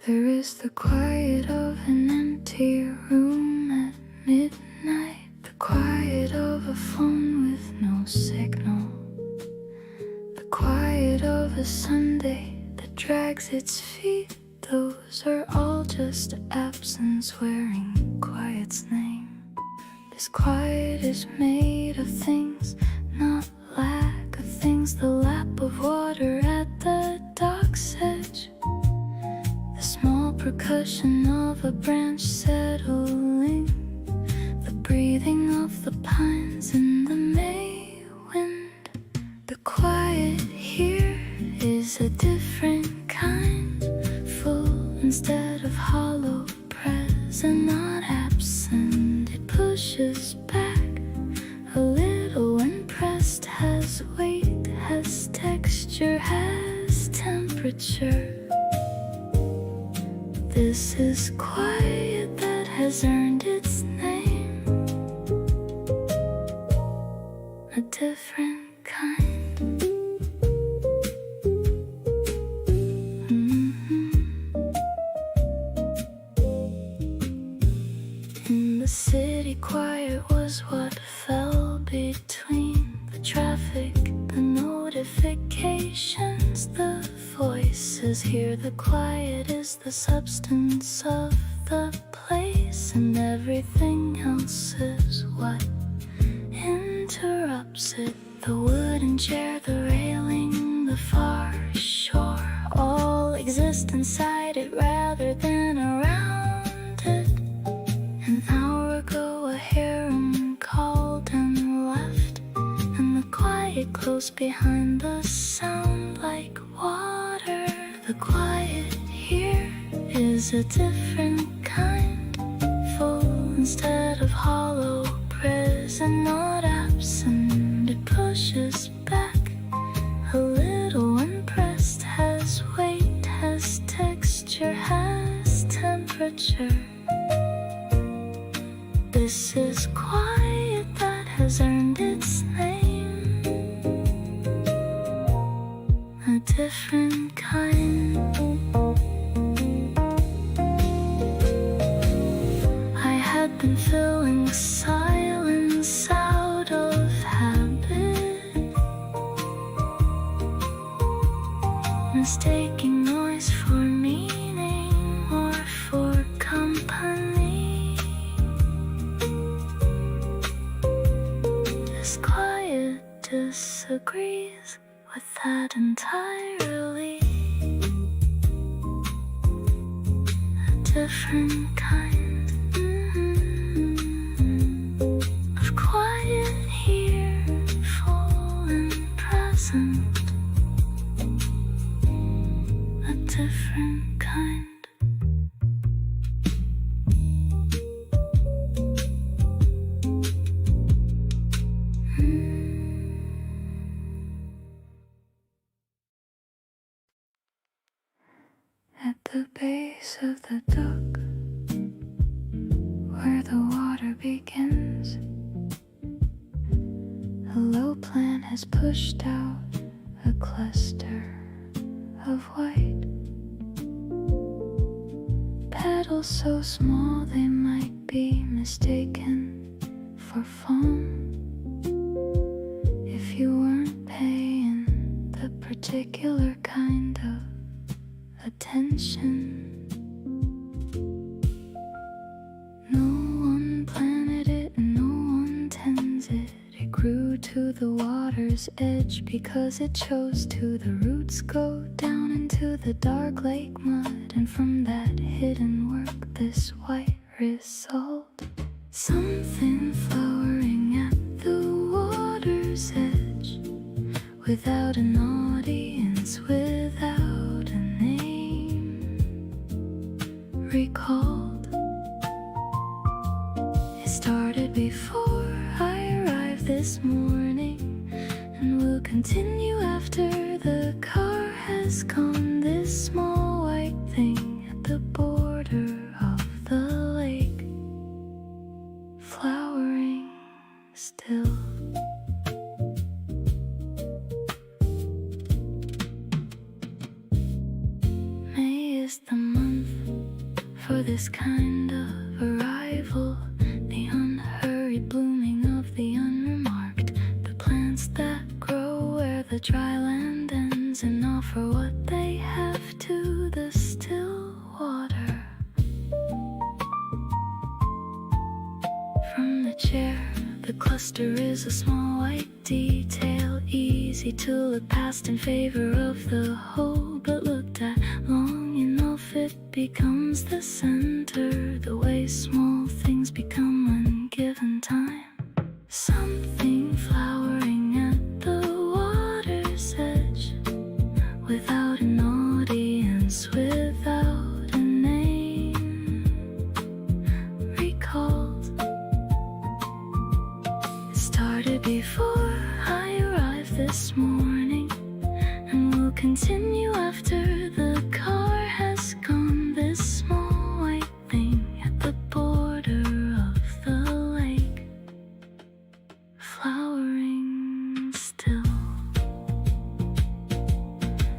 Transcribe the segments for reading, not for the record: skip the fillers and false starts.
There is the quiet of an empty room at midnight, the quiet of a phone with no signal, the quiet of a Sunday that drags its feet. Those are all just absence wearing quiet's name. This quiet is made of things, not lack of things. The lap of water at the dock's edge, the small percussion of a branch settling, the breathing of the pines in the May wind. The quiet here is a different kind, full instead of hollow, present, not absent. It pushes back a little when pressed, has weight, has texture, has temperature. This is quiet that has earned its name, a different kind. In the city, quiet was what fell between the traffic, the notifications, the voices. Here the quiet is the substance of the place, and everything else is what interrupts it. The wooden chair, the railing, the far shore, all exist inside it rather than around it. An hour ago a heron called and left, and the quiet close behind the sound like water. The quiet here is a different kind, full instead of hollow, present, not absent. It pushes back a little when pressed, has weight, has texture, has temperature. This is quiet that has earned its name, a different kind. I had been filling silence out of habit, mistaking noise for meaning or for company. This quiet disagrees with that entirely, a different kind of quiet here, full and present, a different kind. At the base of the duck, where the water begins, a low plant has pushed out a cluster of white petals, so small they might be mistaken for foam if you weren't paying the particular kind of attention. No one planted it and no one tends it. It grew to the water's edge because it chose to. The roots go down into the dark lake mud, and from that hidden work this white result, something flowering at the water's edge, without an audience, without a name recalled. It started before I arrived this morning, and will continue after the car has gone. This small white thing at the border of the lake, flowering still. May is the month for this kind of arrival. The unhurried blooming of the unremarked, the plants that grow where the dry land ends and offer what they have to the still water. From the chair, the cluster is a small white detail, easy to look past in favor of the whole, but looked at long enough it becomes the center, the way small things become when given time. Something flowering at the water's edge, without an audience, without a name recalled. It started before I arrived this morning, and will continue after the car has gone. This small white thing at the border of the lake, flowering still.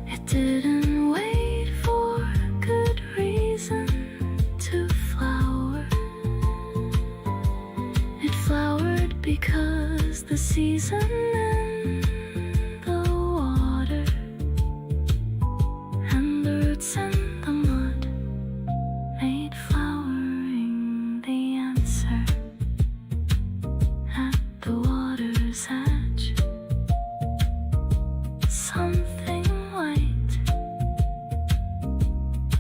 It didn't wait for good reason to flower. It flowered because the season and the water and the roots and the mud made flowering the answer. At the water's edge, something white,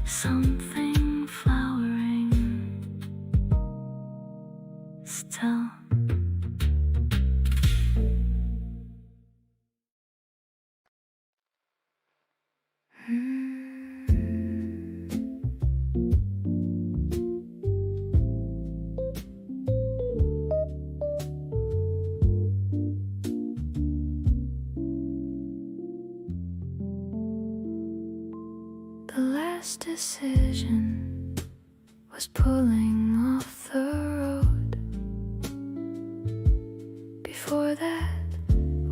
something flowering still. The last decision was pulling off the road. Before that,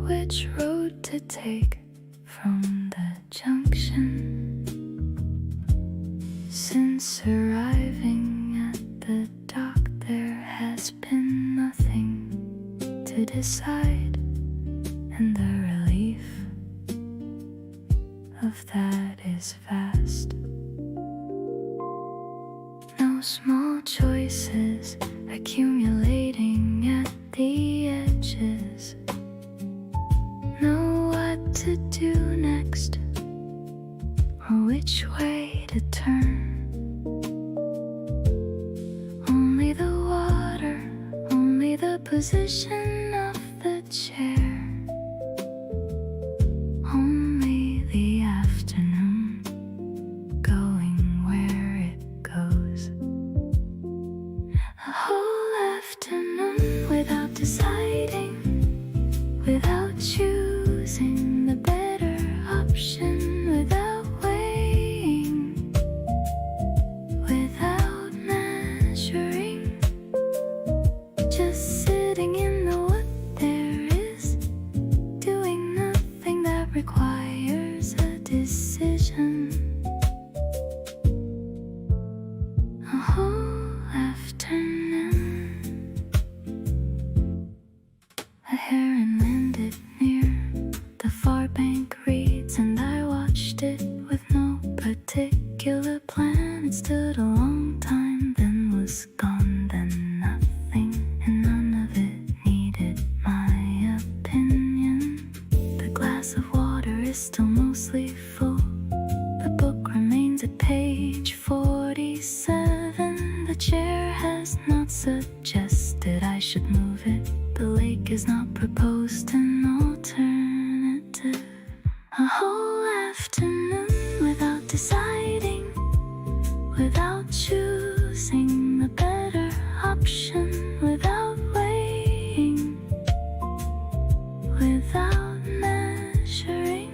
which road to take from the junction? Since arriving at the dock, there has been nothing to decide, and the relief of that is vast. No small choices accumulating at the edges. Know what to do next, or which way to turn. Only the water, only the position of the chair, only the afternoon going where it goes. A whole afternoon without deciding, without choosing the better option, without weighing, without measuring, just sitting in the what there is, doing nothing that requires a decision. A whole afternoon. A heron landed near the far bank reeds, and I watched it with no particular plan. It stood a long time, then was gone, then nothing, and none of it needed my opinion. The glass of water is still mostly full. The book remains at page 47. The chair has not suggested I should move it. The lake is not proposed an alternative. A whole afternoon without deciding, without choosing the better option, without weighing, without measuring,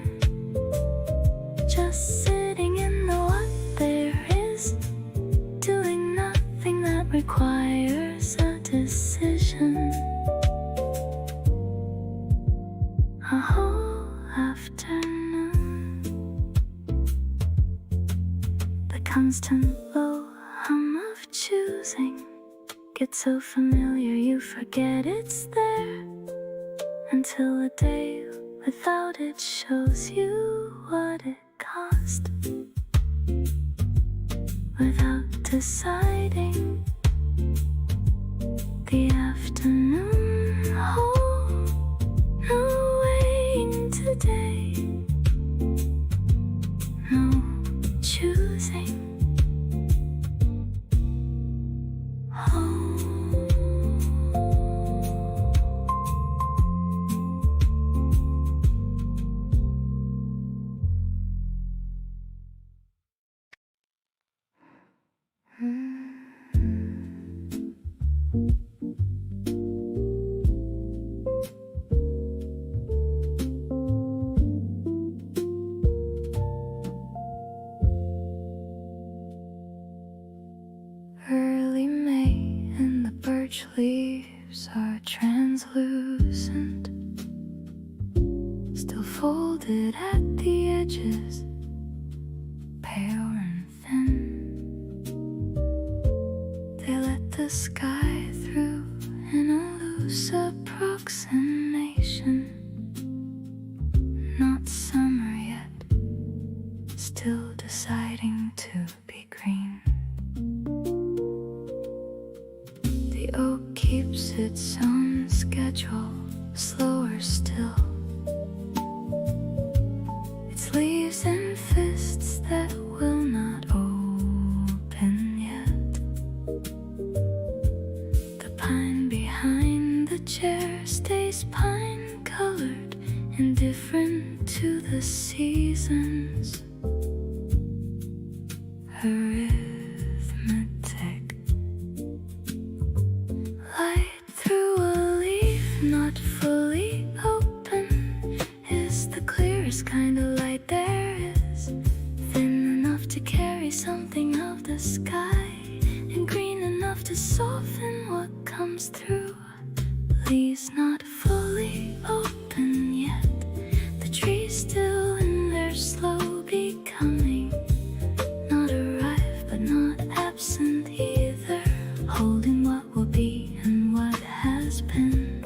just sitting in the what there is, doing nothing that requires a decision. A whole afternoon. The constant low hum of choosing gets so familiar you forget it's there, until a day without it shows you what it cost. Without deciding, the afternoon holds no waiting today, no choosing. Early May and the birch leaves are translucent, still folded at the edges, pale and thin. They let the sky through in a loose approximation. Not summer yet, still deciding to be green. The oak keeps its own schedule, slower still. Its leaves in fists that will not open yet. The pine behind the chair stays pine-colored, indifferent to the seasons. Arithmetic. Light through a leaf not fully open is the clearest kind of light there is, thin enough to carry something of the sky, and green enough to soften what comes through. Leaves not fully open yet, the trees still in their slow becoming. Not arrived but not absent either, holding what will be and what has been.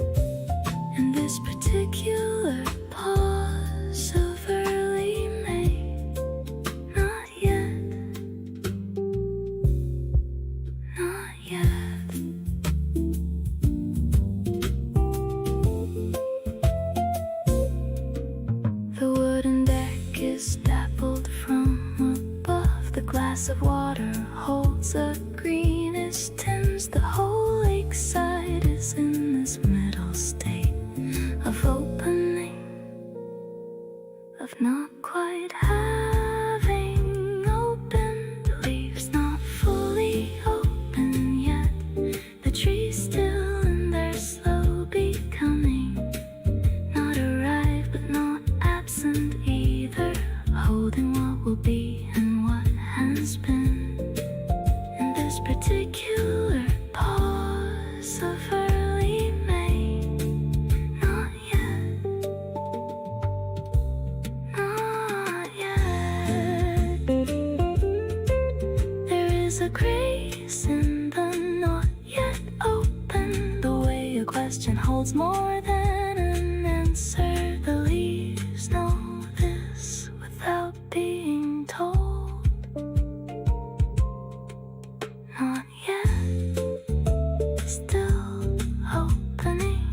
And this particular pause of early May, not yet, not yet. The wooden deck is dappled from above. The glass of water holds a greenish tinge. The whole lakeside is in this middle state of opening, of not quite having opened. Leaves not fully open yet, the trees still in their slow becoming. Not arrived but not absent either, holding what will be and what has been. In this particular pause of early May, not yet, not yet. There is a grace in the not yet open, the way a question holds more than an answer. The leaves know this without being told. Not yet, still opening.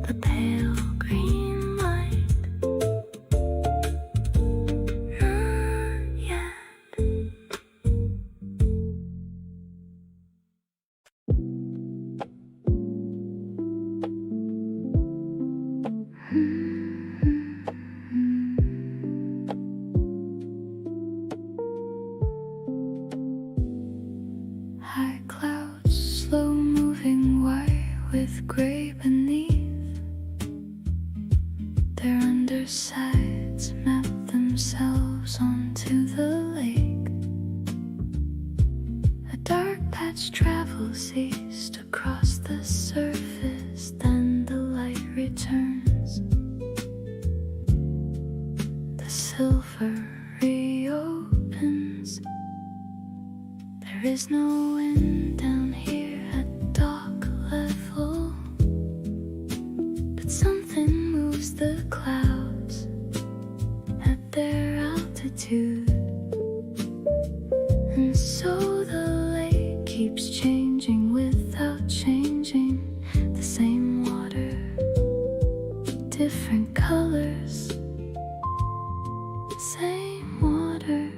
The pale green light, not yet. High clouds, slow moving white with gray beneath. Their undersides map themselves onto the lake. A dark patch travels east across the surface, then the light returns. The silver reopens. There is no wind down here at dock level, but something moves the clouds at their altitude. And so the lake keeps changing without changing. The same water, different colors, same water.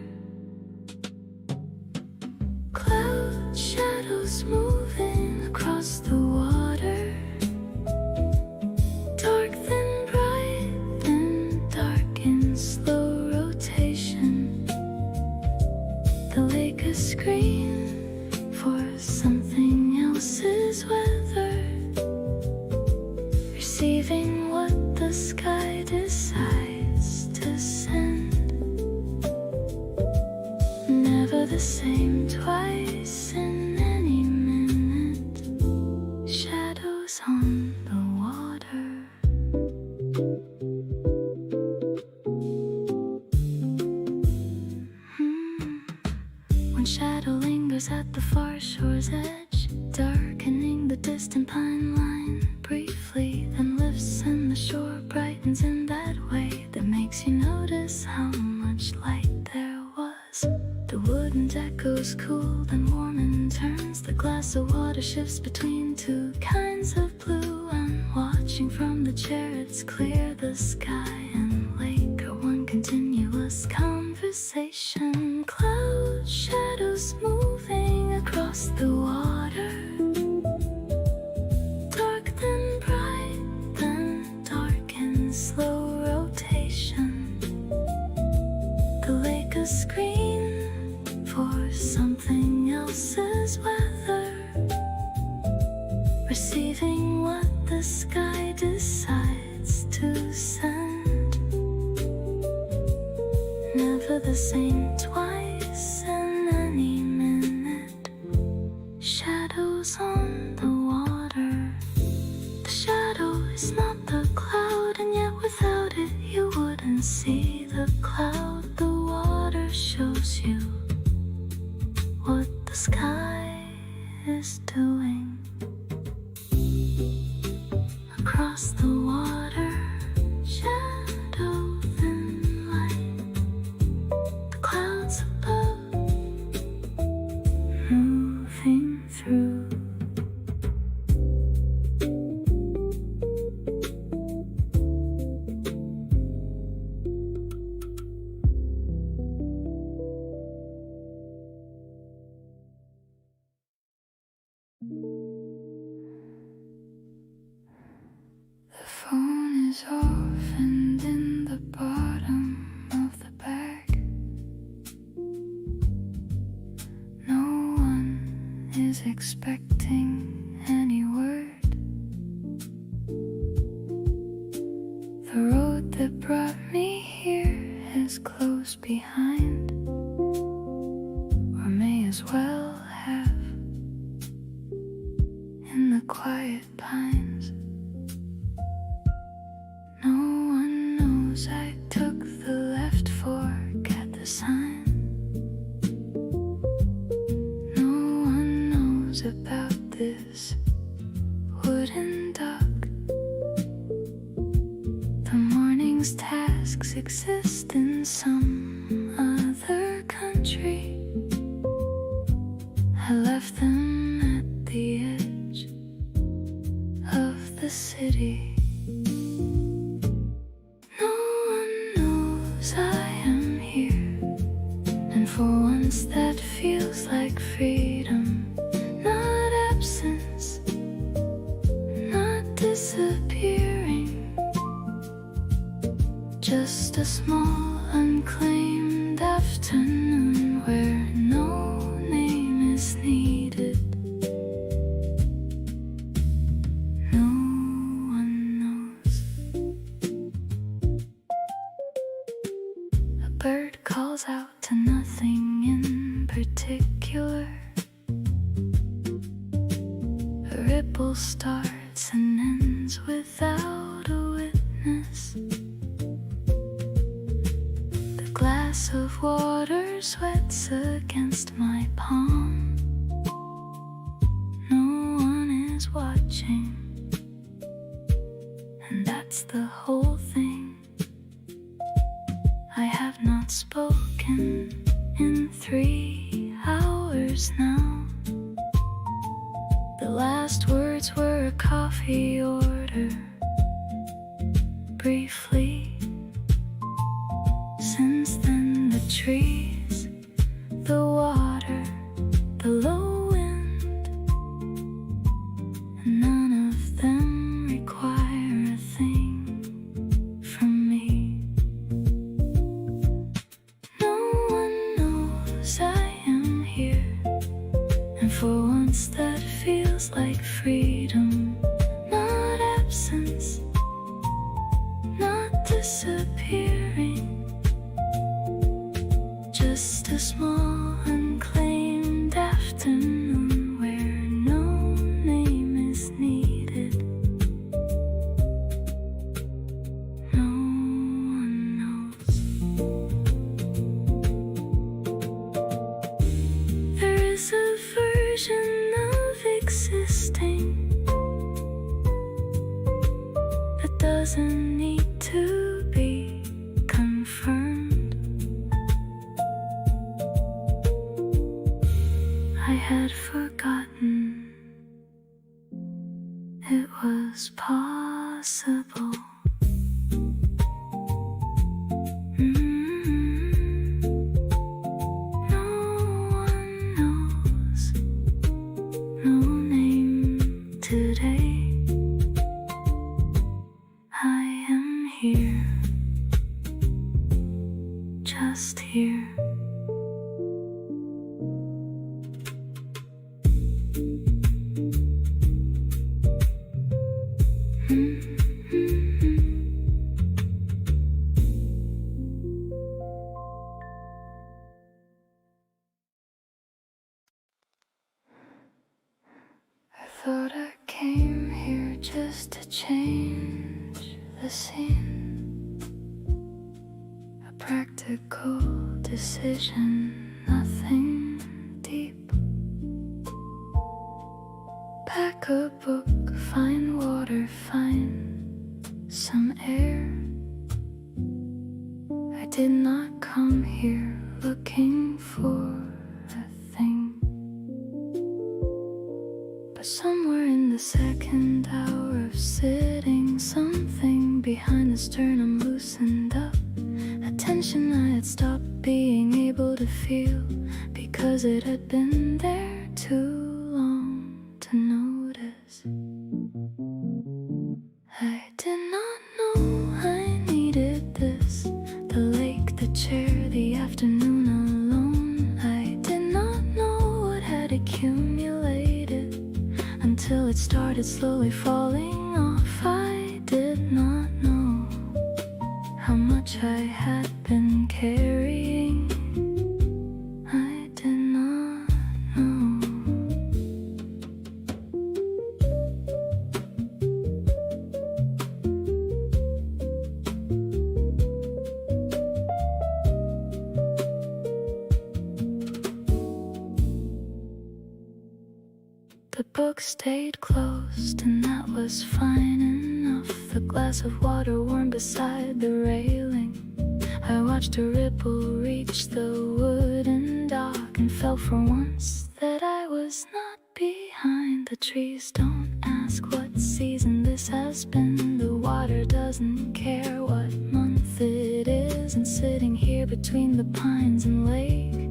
Cloud shadows moving across the water, dark then bright, then dark in slow rotation. The lake a screen for something else's weather, receiving what the sky decides to send. Never the same twice in any minute. Shadows on the water. One shadow lingers at the far shore's edge, darkening the distant pine line briefly, then lifts and the shore brightens in that way that makes you notice how much light there was. The wooden deck goes cool then warm and turns. The glass of water shifts between two kinds of blue. I'm watching from the chair, it's clear the sky and lake are one continuous conversation. Cloud shadows moving across the water, dark then bright, then dark in slow rotation. The lake a screen for something else's weather, receiving what the sky decides to send. Never the same twice in any minute. Shadows on the water. The shadow is not the cloud, and yet without it you wouldn't see the cloud. The water shows you what the sky is doing. Across the water, shadow then light, the clouds above moving through. The phone is off and in the bottom of the bag. No one is expecting any word. The road that brought me here has closed behind, or may as well have. In the quiet pines, no one knows I took the left fork at the sign. No one knows about this wooden duck. The morning's tasks exist in some other country. I left them at the edge of the city. For once that feels like freedom, not absence, not disappearing. Just a small unclaimed afternoon where no name is needed. No one knows. A bird calls out to nothing in particular. A ripple starts and ends without a witness. The glass of water sweats against my palm. that's the whole thing. I have not spoken in 3 hours now. The last words were a coffee order, briefly. Since then, the trees, the water, the low wind, and none of them require a thing from me. No one knows I am here, and for once that feels like freedom, not absence, not disappearing. Just a small unclaimed afternoon where no name is needed. No one knows. There is a version of existing that doesn't need to be confirmed. I had forgotten it was possible. No one knows, no name today. I am here, just here. I thought I came here just to change the scene. A practical decision, nothing deep. Pack a book, find water, find some air. I did not come here looking for a thing, but somewhere in the second hour of sitting, something behind the sternum loosened up. A tension I had stopped being able to feel, because it had been there too long to notice. I did not know I needed this. The lake, the chair, the afternoon alone. I did not know what had accumulated until it started slowly falling off. I did not know how much I had been carrying. I did not know. The book stayed closed, and that was fine enough. The glass of water warm beside the railing. I watched a ripple reach the wooden dock, and felt for once that I was not behind. The trees don't ask what season this has been. The water doesn't care what month it is. And sitting here between the pines and lake,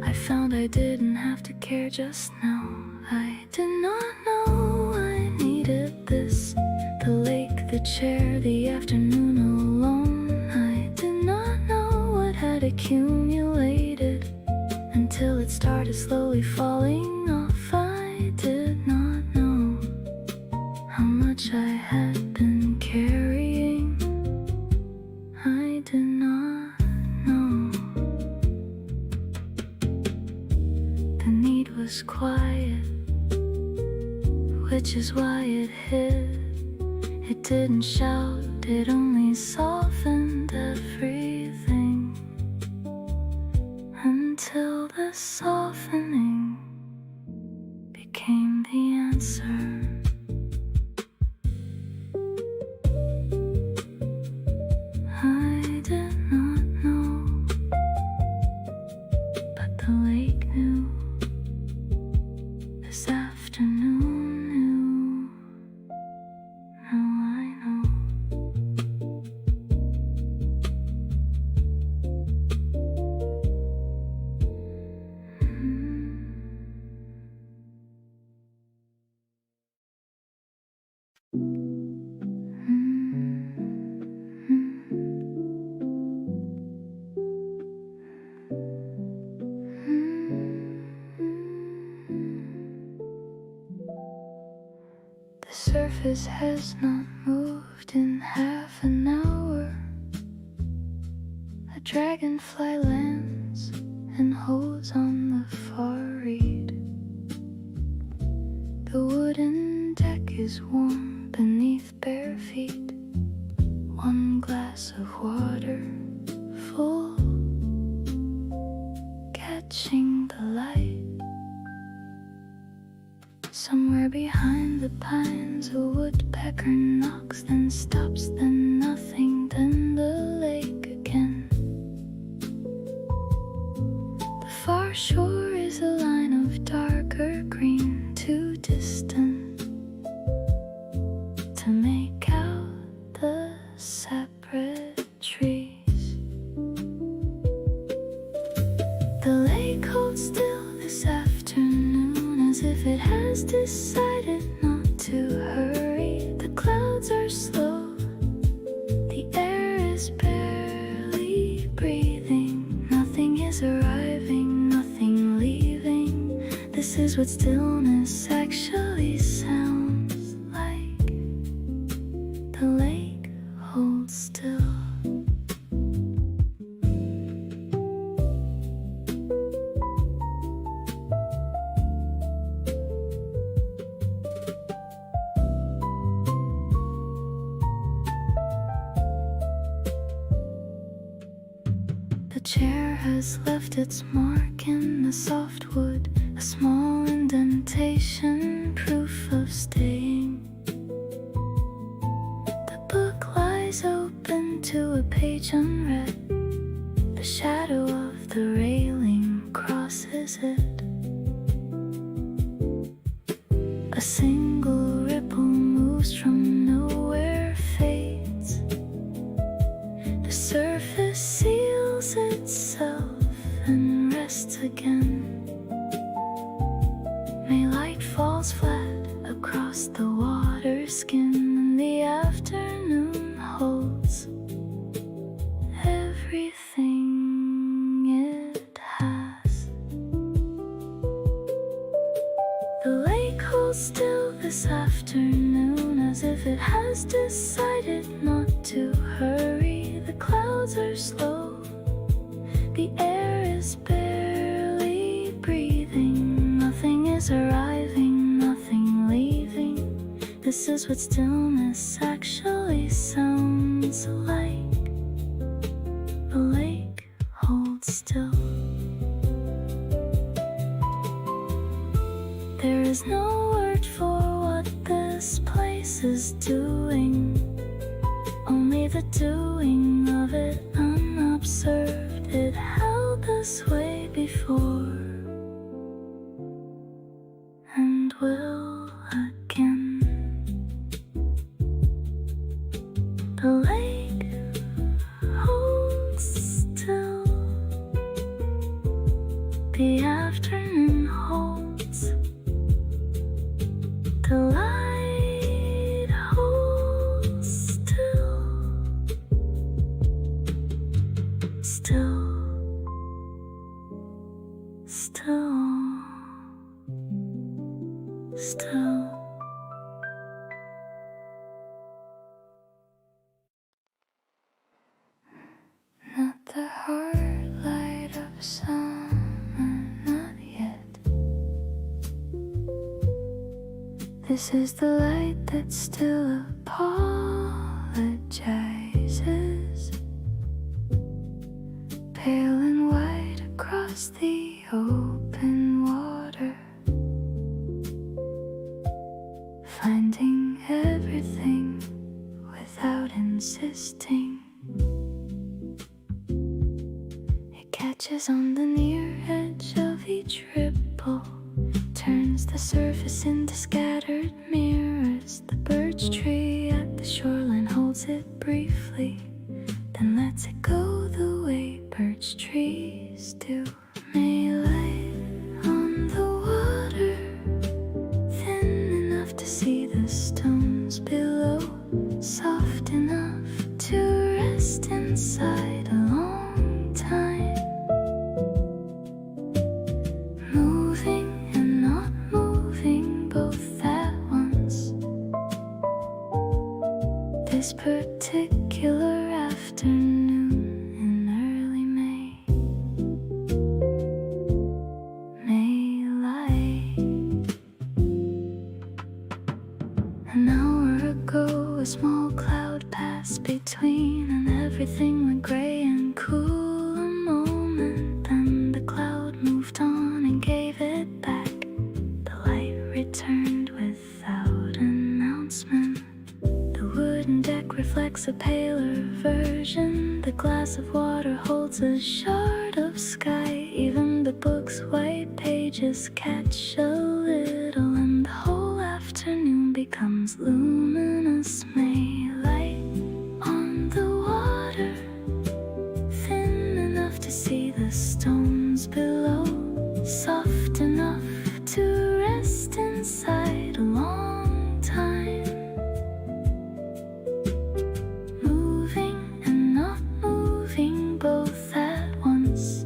I found I didn't have to care just now. I did not know I needed this. The lake, the chair, the afternoon alone. I did not know what had accumulated until it started slowly falling off. I did not know how much I had been carrying. I did not know. The need was quiet, which is why it hit. It didn't shout, it only softened everything, until the softening became the answer. The lake knew, this afternoon knew. Now I know. The surface has not moved in half an hour. A dragonfly lands and holds on the far reed. The wooden deck is warm beneath bare feet. One glass of water full, catching the light. Somewhere behind the pines a woodpecker knocks, then stops, then nothing, then the lake again. The far shore is a line of darker green, too distant to make out the separate trees. The lake holds still this afternoon, as if it has decided not to hurry. The clouds are slow, the air is barely breathing. Nothing is arriving, nothing leaving. This is what stillness actually sounds like. The lake holds still. The chair has left its mark in the soft wood, a small indentation, proof of staying. The book lies open to a page unread. The shadow of the railing crosses it. A single ripple moves from nowhere, fades. The surface seals itself and rests again. May light falls flat across the water skin, and the afternoon holds everything it has. The lake holds still this afternoon, as if it has decided not to hurry. The clouds are slow, the air is barely breathing. Nothing is arriving, nothing leaving. This is what stillness actually sounds like. The lake holds still. There is no word for what this place is doing, only the doing of it unobserved. It held this way before and will again. The lake holds still. The afternoon holds. The light holds still. Still. Still. Still. Not the hard light of summer, not yet. This is the light that still apologizes, pale and white across the open water, finding everything without insisting. It catches on the near edge fades into scattered mirrors. The birch tree at the shoreline holds it briefly, then lets it go the way birch trees do. May light on the water, thin enough to see the stones below, soft enough to rest inside a long time. Moving and not moving both at once. This particular afternoon in early May light. An hour ago a small cloud passed between, and everything went gray and cool a moment. Then the cloud moved on and gave it back. The light returned without announcement. The wooden deck reflects a paler version. The glass of water holds a shard of sky. Even the book's white pages catch a little, and the whole afternoon becomes luminous. May light on the water, thin enough to see the stones below, soft enough to rest inside a long time. Moving and not moving both at once.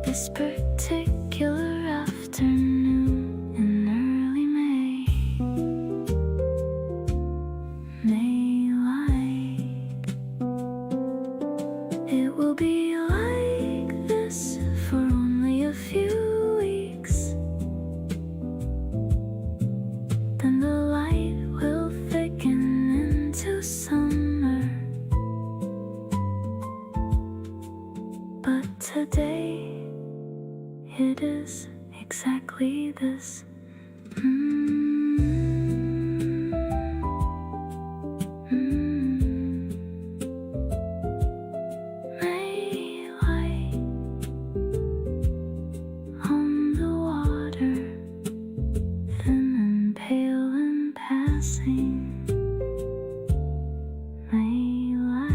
This particular afternoon in early May light. It will be like this for only a few weeks. Then the light will thicken into summer. But today it is exactly this. May light on the water, thin and pale and passing. May light.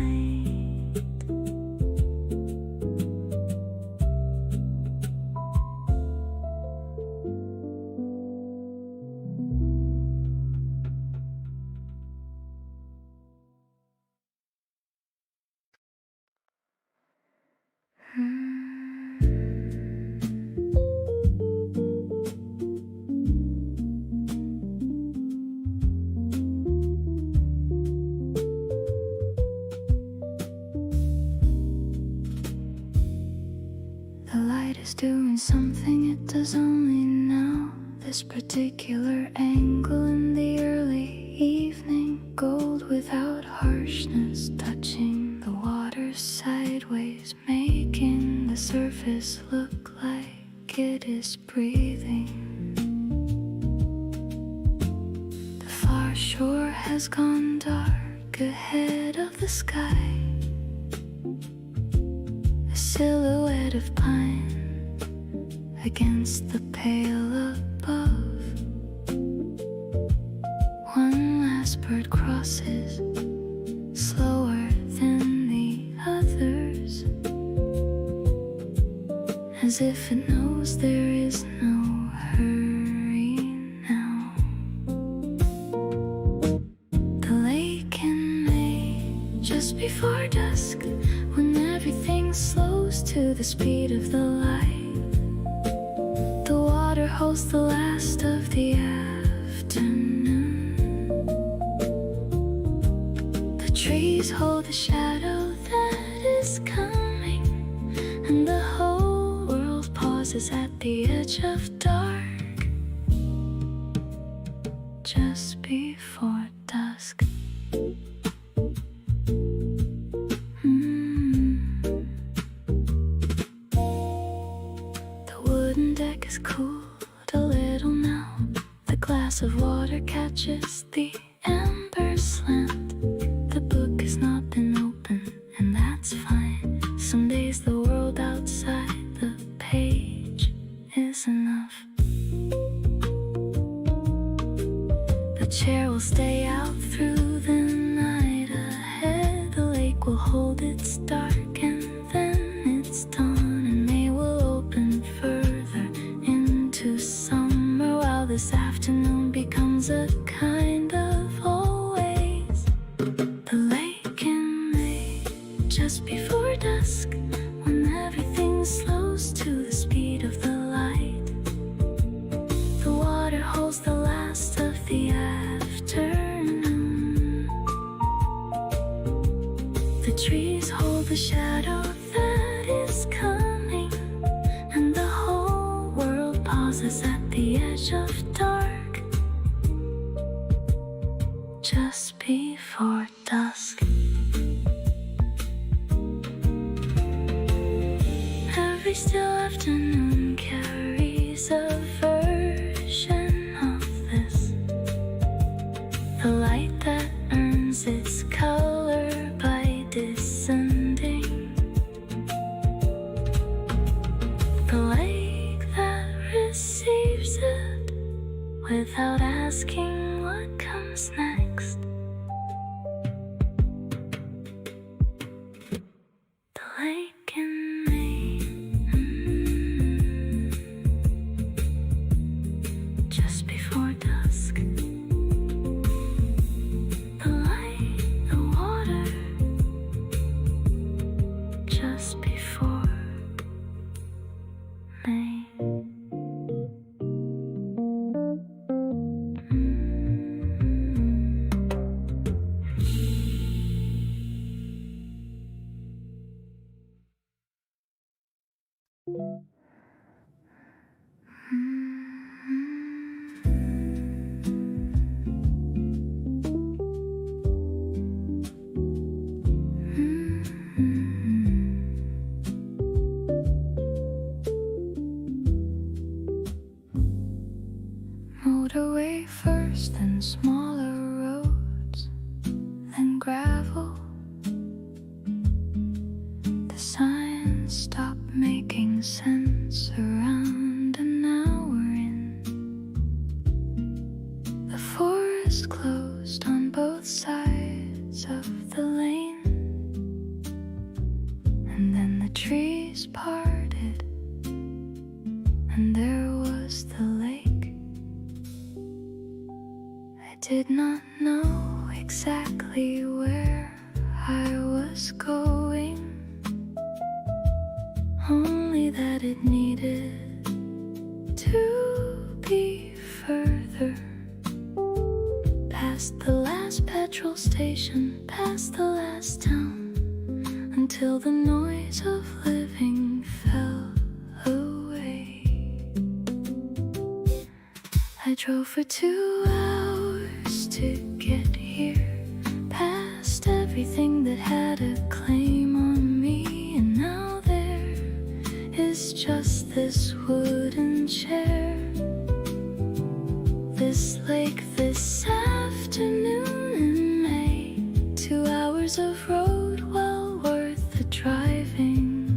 The light is doing something it does only now. This particular angle in the early evening, gold without harshness, touching the water sideways, making the surface look like it is breathing. The far shore has gone dark ahead of the sky, a silhouette of pine against the pale above. One last bird crosses, slower than the others, as if it knows there is no hurry now. The lake in May, just before dusk, when everything slows to the speed of the light. The water holds the last of the afternoon. The trees hold the shadow that is coming, and the whole world pauses at the edge of dark, just before dusk. The wooden deck is cooled a little now. The glass of water catches the amber slant. The book has not been opened, and that's fine. Some days the world outside the page is enough. will stay out through the night ahead. The lake will hold its dark and then it's dawn, and May will open further into summer, while this afternoon becomes a kind of always. The lake in May, just before dusk, when everything slows to the speed of the light. The water holds the last of the afternoon. The trees hold the shadow that is coming, and the whole world pauses at the edge of dark, just before dusk. Every still afternoon carries a version of this, the light that earns its color by descending, the lake that receives it without asking what comes next. The lake in May, just before dusk. The light, the water, just before May. Motorway first, then smaller roads, then gravel. The signs stop making sense around, and now we're in. The forest closed on both sides of the lane, and then the trees parted, and there was the lake. I did not know exactly where I was going, only that it needed to be further. Past the last petrol station, past the last town, until the noise of living fell away. I drove for 2 hours to get here, past everything that had a claim on me, and now there is just this wooden chair, this lake, this afternoon in May. 2 hours of road, well worth the driving.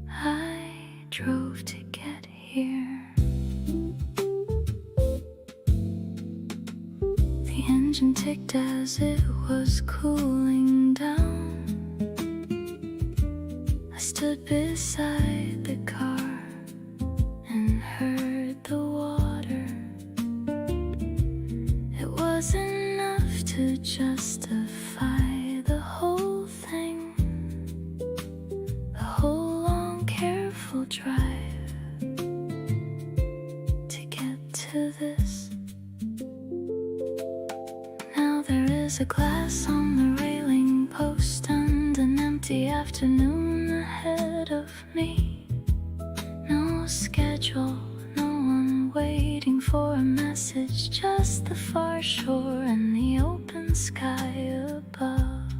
I drove to get here. The engine ticked as it was cooling down. I stood beside the car and heard the water. It was enough to justify the whole thing, the whole long careful drive to get to this. Now there is a glass on the railing post and an empty afternoon ahead of me. No schedule, no one waiting for a message, just the far shore and the open sky above.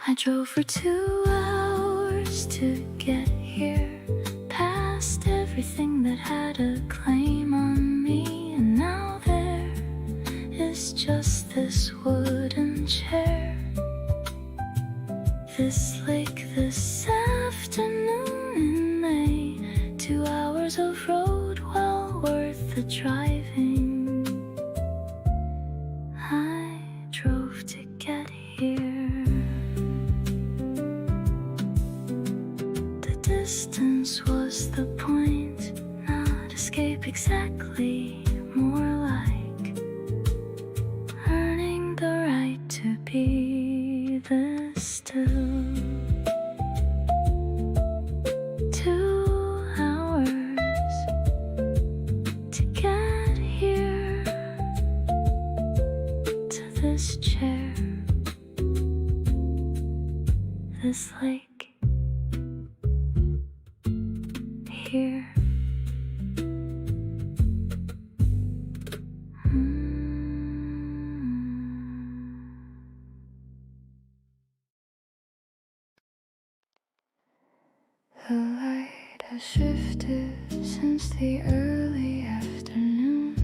I drove for 2 hours to get here, past everything that had a claim on me, and now there is just this wooden chair, this lake, this afternoon in May. 2 hours of road, well worth the driving. distance was the point, not escape exactly, more like earning the right to be this still. 2 hours to get here, to this chair, this lake here. The light has shifted since the early afternoon.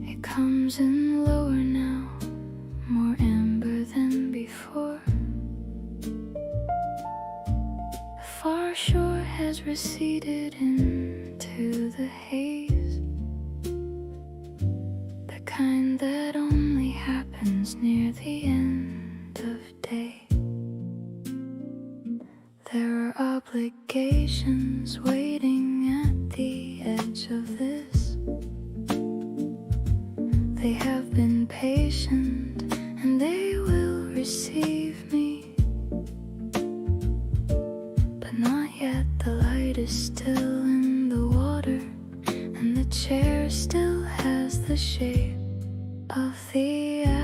It comes in lower now, more amber than before. The far shore has receded into the haze, the kind that only happens near the end of day. There are obligations waiting at the edge of this. They have been patient and they will receive me. But not yet, the light is still in the water, and the chair still has the shape of the afternoon.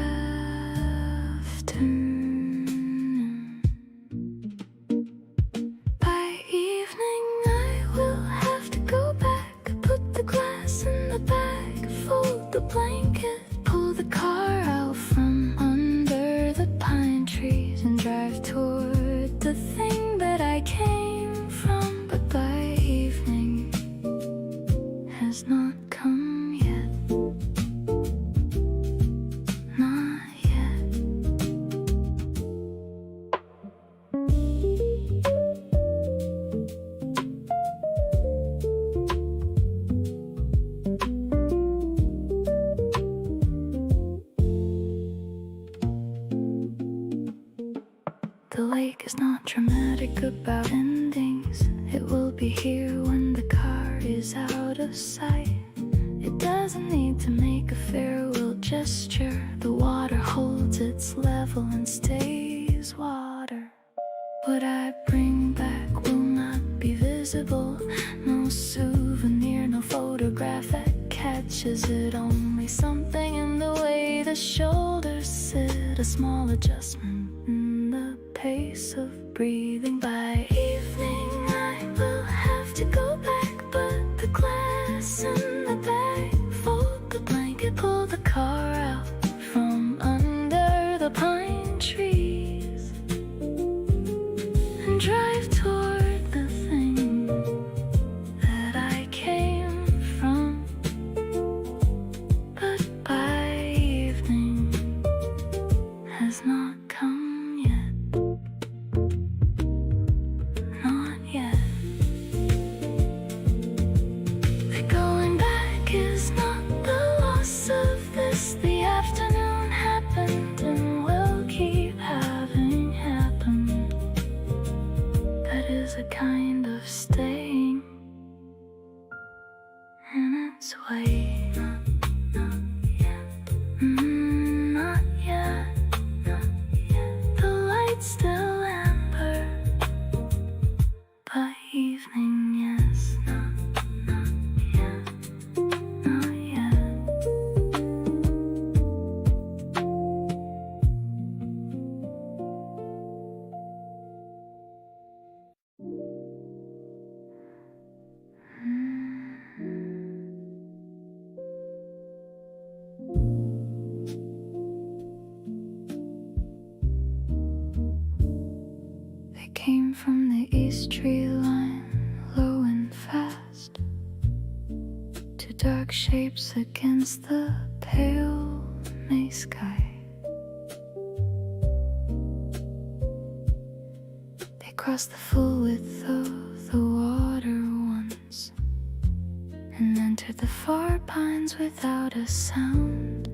Blanket, pull the car out from under the pine trees and drive toward the thing that I came from. But by evening has not come yet, not yet. The lake is not dramatic about endings. It will be here when the car is out of sight. It doesn't need to make a farewell gesture. The water holds its level and stays water. What I bring back will not be visible. No souvenir, no photograph that catches it. Only something in the way the shoulders sit. A small adjustment in the pace of breathing. By evening I will have to go back, but the glass in the bag, fold the blanket, pull the car out from under the pine trees and drive toward the thing that I came from. But by evening has not come. The afternoon happened and will keep having happened. That is a kind of staying in its way. Not yet. Not yet. The light's still amber. By evening, yes. Not yet. Not yet. They came from the east tree line, low and fast, to dark shapes against the pale May sky. They crossed the full width of the water once and entered the far pines without a sound.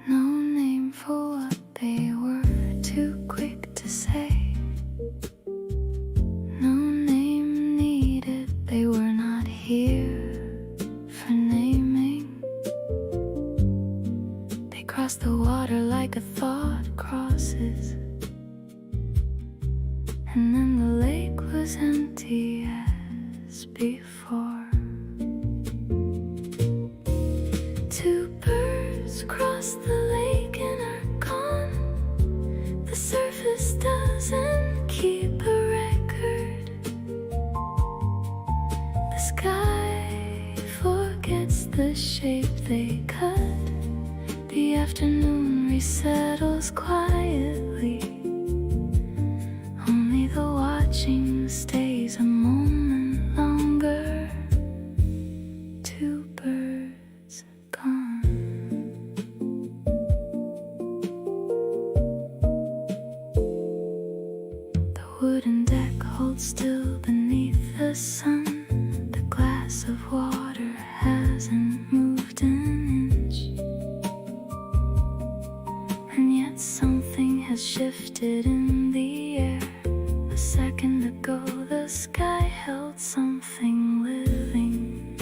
No name for what they were. houses, and then the lake was empty as before. Two birds crossed the lake and are gone. The surface doesn't keep a record. The sky forgets the shape they cut. The afternoon resettles quietly. Only the watching stays a moment longer. Two birds gone. The wooden deck holds still beneath the sun. The glass of water hasn't moved an inch, and yet something has shifted in the air. A second ago the sky held something living.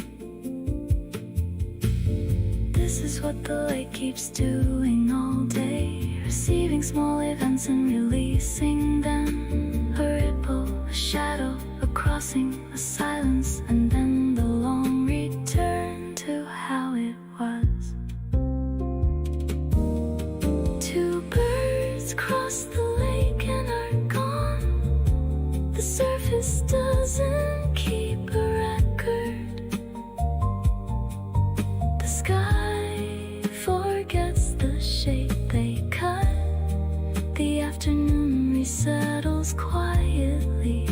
This is what the lake keeps doing all day, receiving small events and releasing them. A ripple, a shadow, a crossing, a silence, and then the long return to how it was. Two birds cross the lake and are gone. The surface doesn't keep a record. The sky forgets the shape they cut. The afternoon resettles quietly.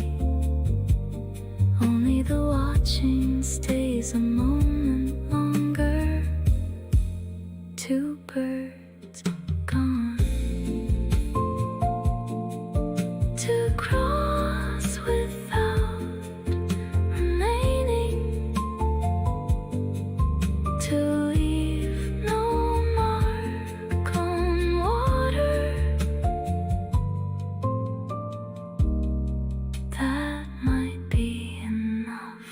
Only the watching stays a moment longer. Two birds gone. To cross without remaining, to leave no mark on water. That might be enough.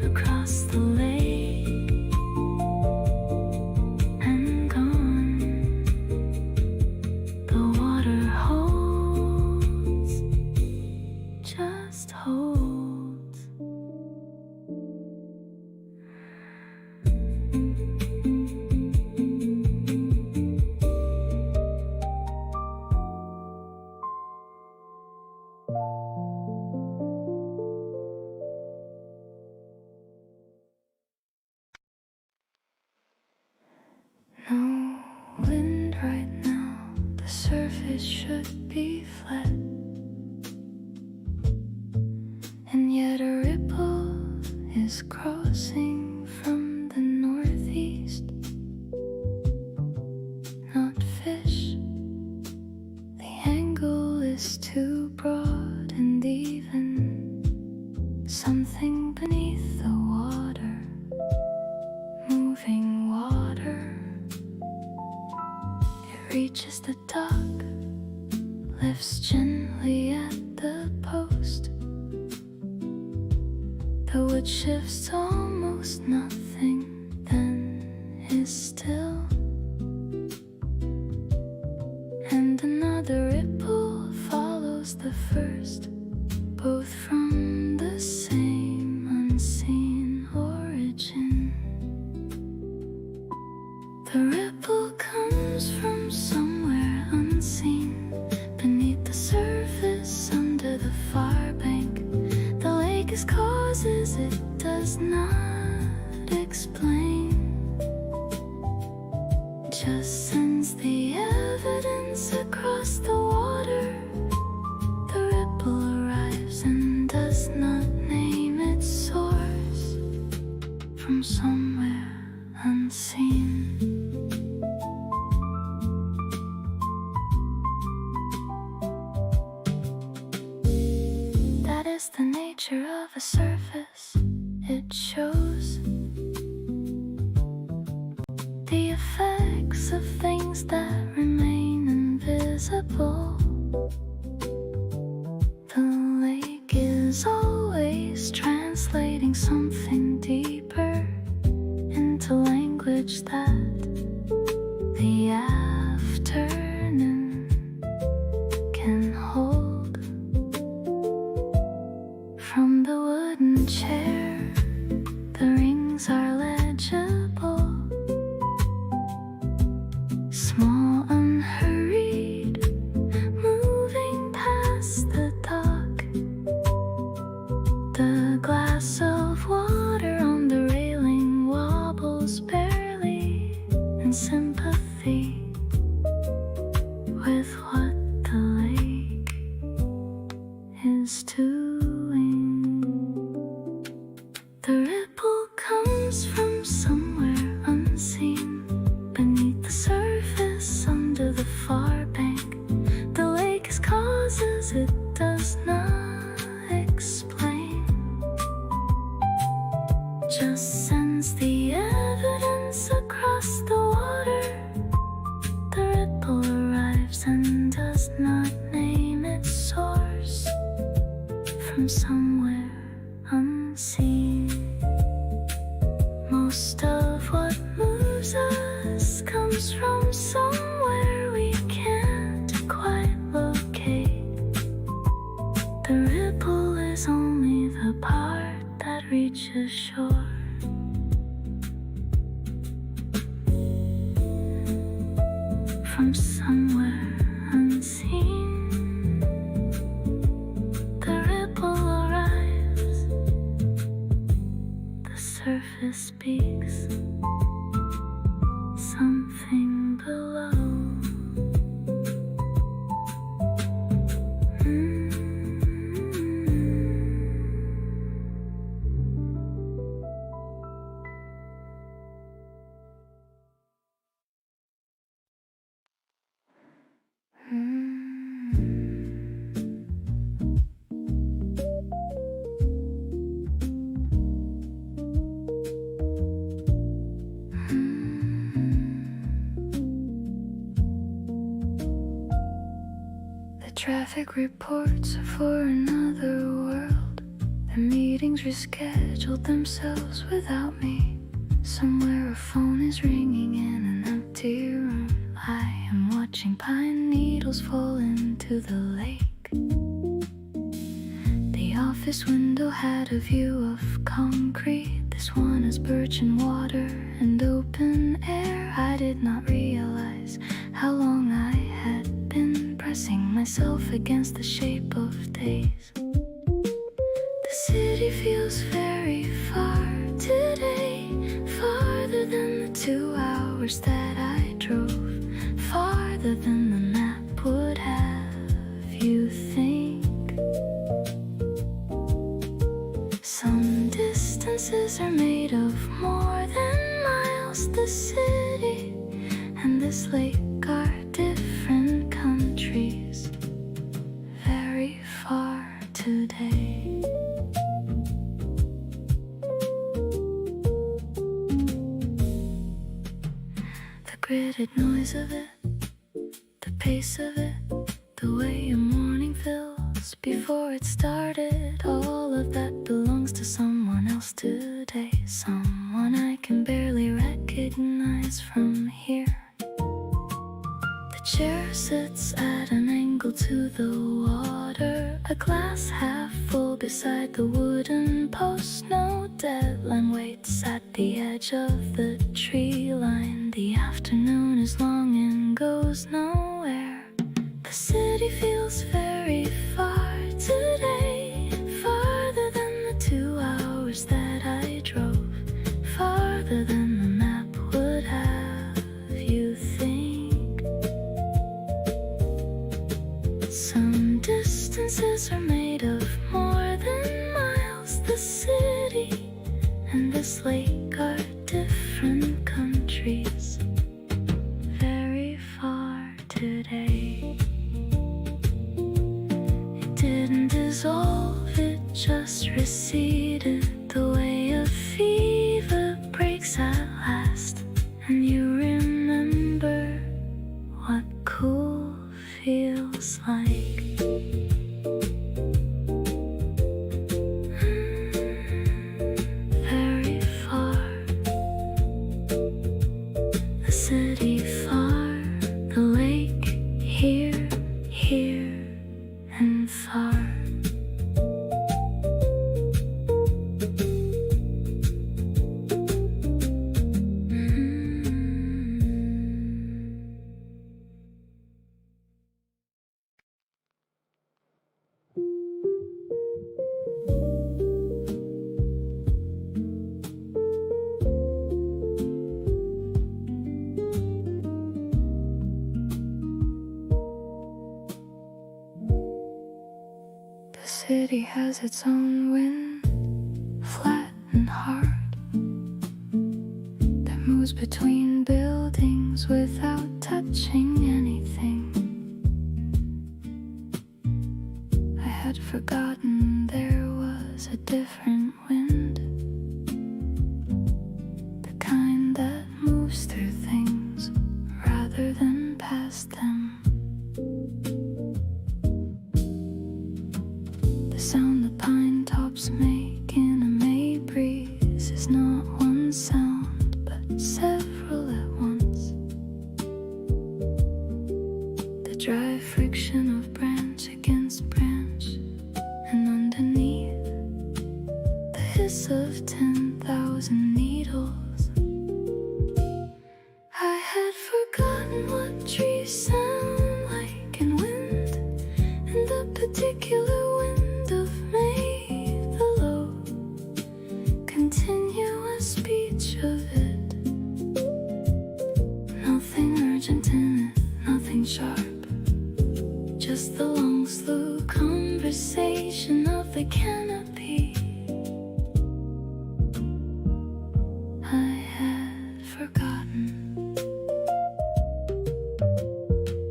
Across the lake and gone. The water holds, just holds. No wind right now, the surface should be flat, and yet a ripple is crossing from the northeast. Not fish, the angle is too broad and even. Something beneath the water, moving water. It reaches the dock, lifts gently at the post. The wood shifts almost nothing, then is still. And another ripple follows the first, both from the same unseen origin. The ripple comes from somewhere unseen, beneath the surface, under the far bank. The lake is causes it does not explain, just sends the evidence across the water. The ripple arrives and does not name its source, from somewhere unseen. That is the nature of a surface. It shows the effects of things that remain invisible. The lake is always translating something deeper into language that the afternoon can hold. From the wooden chair, the rings are legible, small, unhurried, moving past the dock. The glass of water on the railing wobbles barely in sympathy with what the lake is doing. The ripple comes from somewhere unseen, beneath the surface, under the far bank. The lake has causes it does not explain, just sends the evidence across the water. The ripple arrives and does not name its source, from somewhere unseen. Most of what moves us comes from somewhere we can't quite locate. The ripple is only the part that reaches shore. From somewhere unseen, the ripple arrives. The surface speaks something below. Traffic reports are for another world. The meetings rescheduled themselves without me. Somewhere a phone is ringing in an empty room. I am watching pine needles fall into the lake. The office window had a view of concrete. This one is birch and water and open air. I did not realize how long I had been pressing myself against the shape of days. The city feels very far today, farther than the 2 hours that I drove, farther than the map would have you think. Some distances are made of more than miles. The city and this lake are different countries, very far today. The gritted noise of it, the pace of it, the way a morning feels before it started, all of that belongs to someone else today, someone I can barely recognize from here. The chair sits at an angle to the water, a glass half full beside the wooden post. No deadline waits at the edge of the tree line. The afternoon is long and goes nowhere. The city feels very far today, farther than the 2 hours that I drove, farther than the map would have you think. Some distances are made of more than miles. The city and this lake are different countries, very far today. It didn't dissolve, it just receded, the way a fever breaks at last, and you remember what cool feels like. Very far city has its own wind, flat and hard, that moves between buildings without touching anything. I had forgotten there was a different wind, the kind that moves through things rather than past them. The sound the pine tops make in a May breeze is not one sound, but several at once. The dry friction of branch against branch, and underneath, the hiss of 10,000 needles. I had forgotten what trees sound like in wind, and the particular wind of May, the low, continuous speech of it. Nothing urgent in it, nothing sharp, just the long, slow conversation of the canopy. I had forgotten.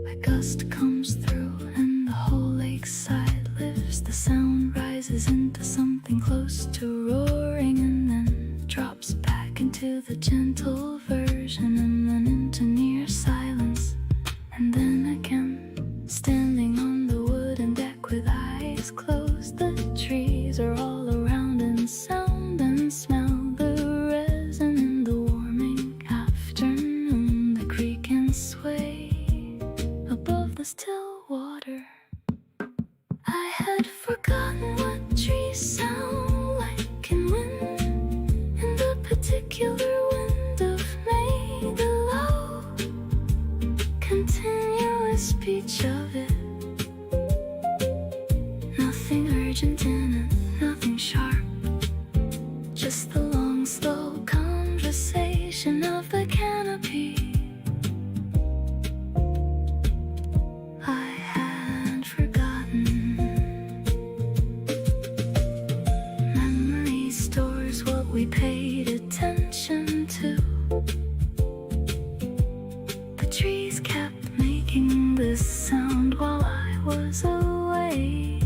A gust comes through and the whole lakeside lifts. The sound rises into something close to roaring and then drops back into the gentle version and then into near silence. And then again, standing on the wooden deck with eyes closed, the trees are all around and sound and smell the resin in the warming afternoon, the creak and sway above the still water. I had forgotten what trees sound like in wind, in the particular wind of May, the low, continuous speech of it. Nothing urgent in it, nothing sharp, just the long, slow conversation of the canopy. I had forgotten. Memory stores what we paid attention to. The trees kept making this sound while I was away.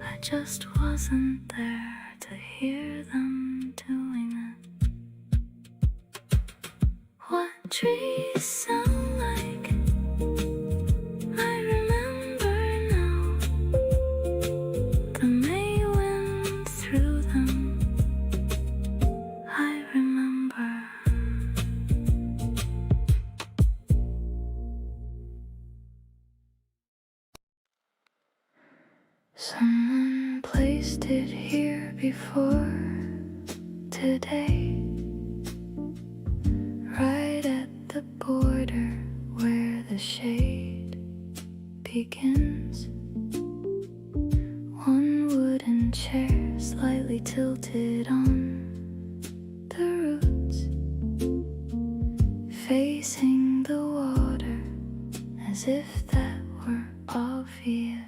I just wasn't there to hear them doing it. What trees sound like, I remember now. The May wind through them, I remember. Someone placed it here before today, right at the border where the shade begins. One wooden chair slightly tilted on the roots, facing the water as if that were obvious.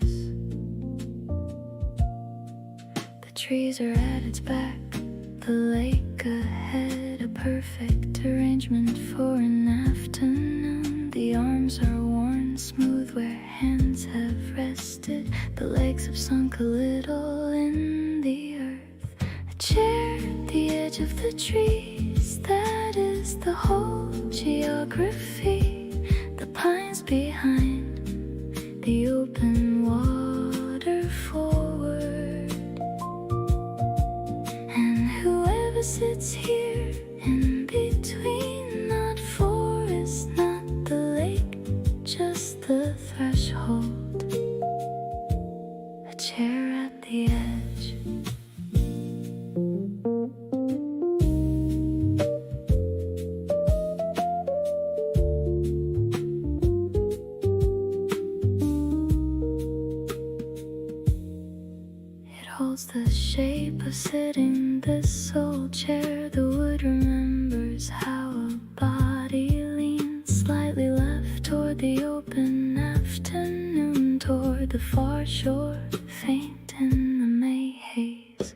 The trees are at its back, the lake ahead, a perfect arrangement for an afternoon. The arms are worn smooth where hands have rested, the legs have sunk a little in the earth. A chair at the edge of the trees, that is the whole geography. The pines behind, the open water forward, and whoever sits here in between, not forest, not the lake, just the threshold. A chair at the edge. It holds the shape of sitting, this old chair. The wood remembers how a body leans slightly left toward the open afternoon, toward the far shore, faint in the May haze.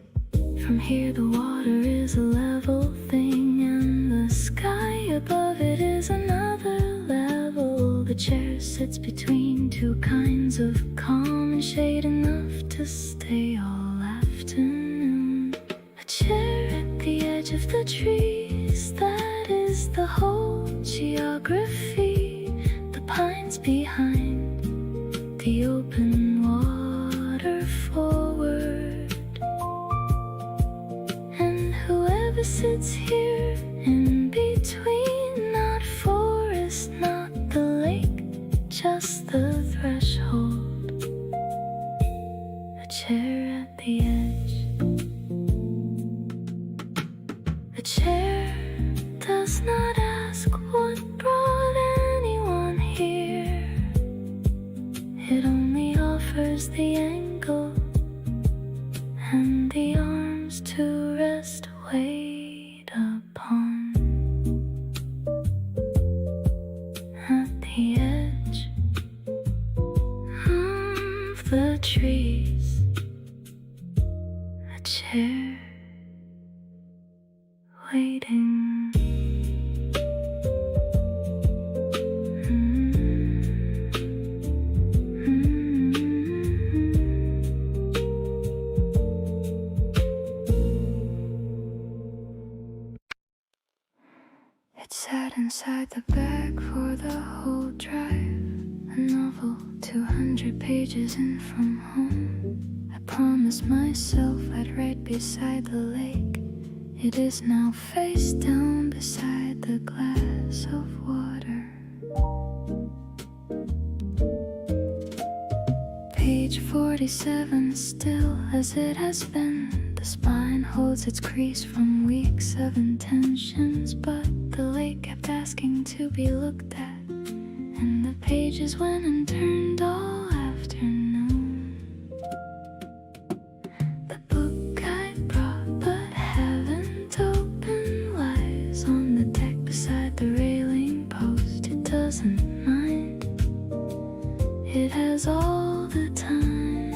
From here the water is a level thing, and the sky above it is another level. The chair sits between two kinds of calm and shade enough to stay all afternoon. A chair at the edge of the trees, that is the whole geography. The pines behind, the open water forward. And whoever sits here in between, not forest, not the lake, just the threshold. A chair at the edge. The chair does not ask what brought anyone here. It only offers the angle and the arms to rest, wait upon. At the edge of the trees, a chair waiting. It sat inside the bag for the whole drive, a novel 200 pages in from home. I promised myself I'd write beside the lake. It is now face down beside the glass of water. Page 47, still as it has been. The spine holds its crease from weeks of intentions, but the lake kept asking to be looked at, and the pages went and turned all afternoon. The book I brought but haven't opened lies on the deck beside the railing post. It doesn't mind, it has all the time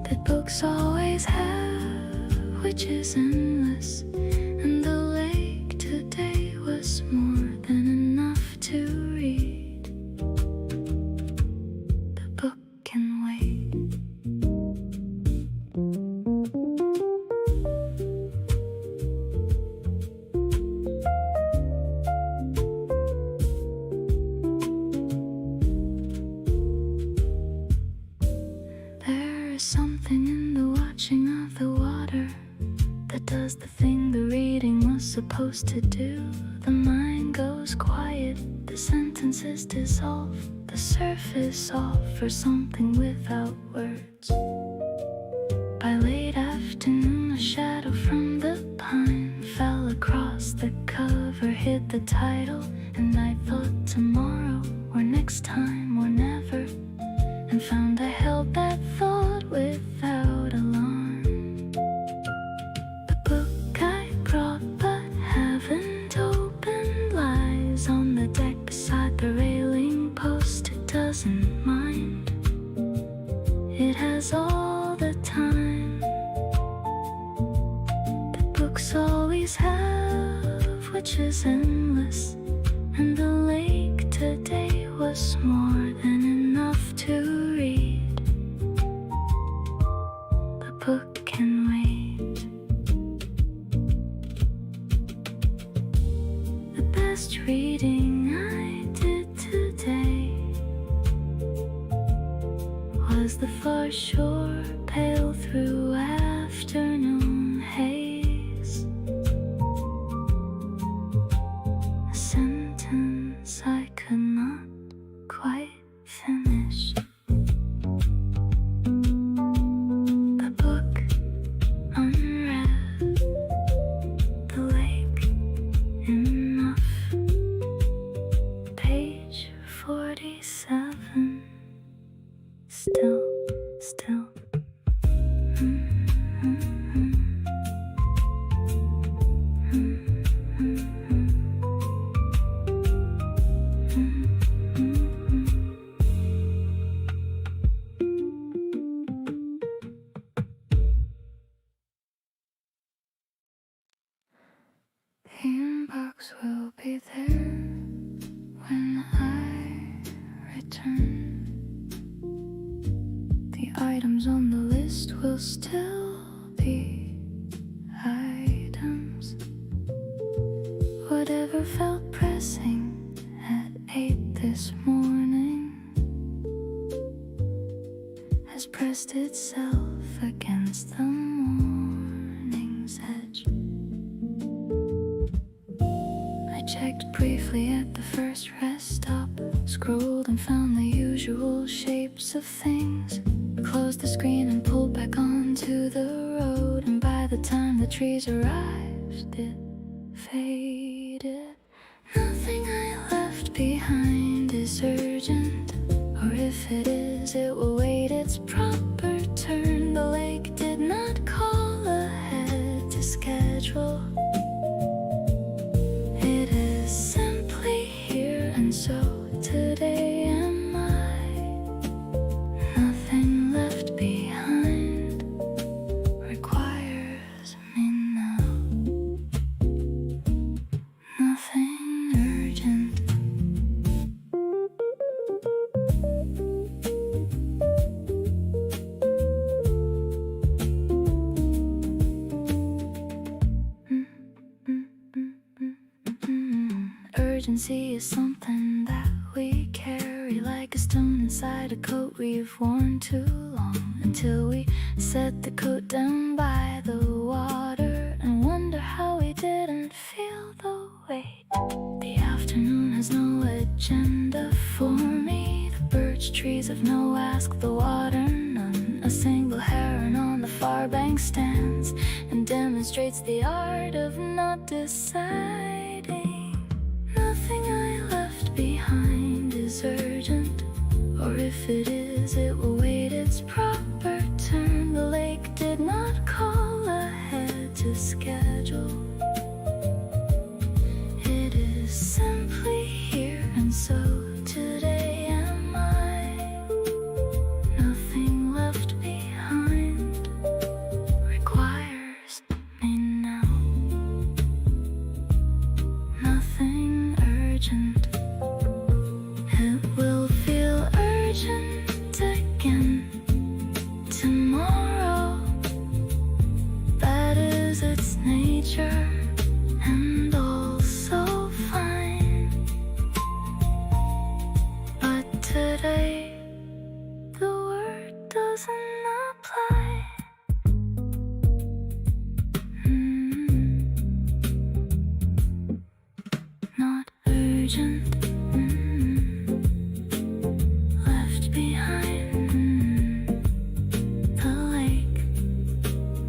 that books always have, which is endless. And the lake today was more than enough to read. The book can wait. There is something in the watching of the water that does the thing the reading was supposed to do. The mind goes quiet, the sentences dissolve, the surface offers something without words. By late afternoon, a shadow from the pine fell across the cover, hid the title, and I thought tomorrow, or next time, or never, and found I held that thought without alarm. The book I brought but haven't opened lies on the deck beside the railing post. It doesn't mind, it has all the time that books always have, which is endless. And the lake today was more than enough to read. The book can wait. The best reading I did today was the far shore, pale through afternoon haze. A sentence I could not quite finish. The book unread, the lake enough. Page 47, still inbox will be there when I return. The items on the list will still be items. Whatever felt pressing at 8 this morning has pressed itself against the morning's edge. I checked briefly at the first rest stop, scrolled and found the usual shapes of things, closed the screen and pulled back onto the road, and by the time the trees arrived it faded. Nothing I left behind is urgent, or if it is, it will wait its proper turn. The lake did not call ahead to schedule. It is simply here, and so today am I. Nothing left behind requires me now. Nothing urgent. Urgency is something that we carry like a stone inside a coat we've worn too long, until we set the coat down by the water and wonder how we didn't feel the weight. The afternoon has no agenda for me. The birch trees have no ask, the water none. A single heron on the far bank stands and demonstrates the art of not deciding. Nothing I left behind is urgent, or if it is, it will wait its proper turn. The lake did not call ahead to schedule. It is simply here, and so today am I. Nothing left behind requires me now. Nothing urgent. It will feel urgent again tomorrow. That is its nature, and also fine. But today the word doesn't apply. Not urgent. Left behind. The lake,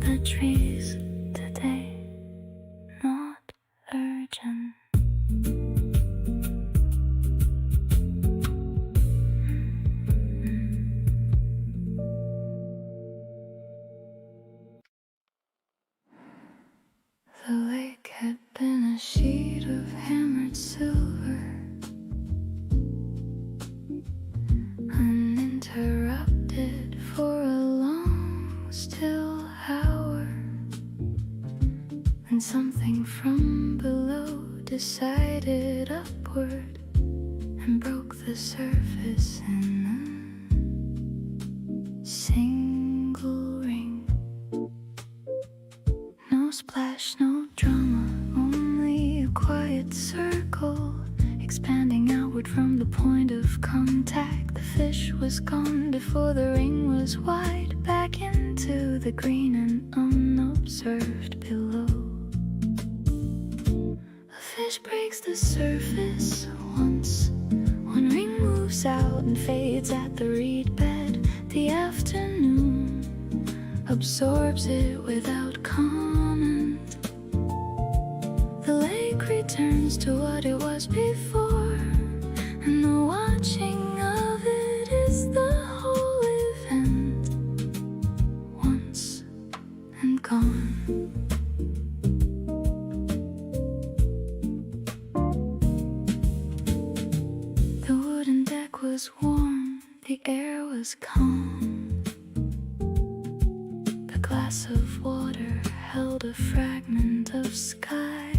the trees today. Not urgent. The lake had been a sheet of hammered silver, uninterrupted for a long, still hour, when something from below decided upward and broke the surface in a single ring. No splash, no drama, only a quiet circle expanding outward from the point of contact. The fish was gone before the ring was wide, back into the green and unobserved below. A fish breaks the surface once, one ring moves out and fades at the reed bed. The afternoon absorbs it without comment. The lake returns to what it was before, and the watching of it is the whole event, once and gone. The wooden deck was warm, the air was calm. The glass of water held a fragment of sky.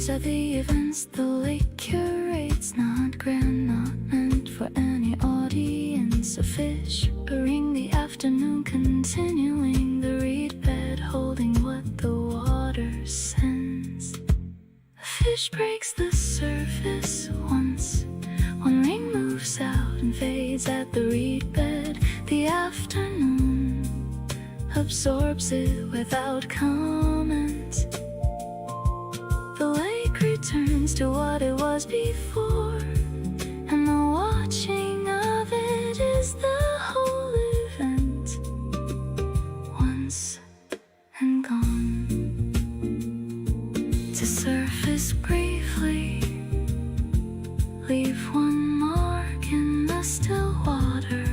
These are the events the lake curates, not grand, not meant for any audience. A fish during the afternoon, continuing the reed bed, holding what the water sends. A fish breaks the surface once, one ring moves out and fades at the reed bed. The afternoon absorbs it without comment. The lake returns to what it was before, and the watching of it is the whole event, once and gone. To surface briefly, leave one mark in the still water,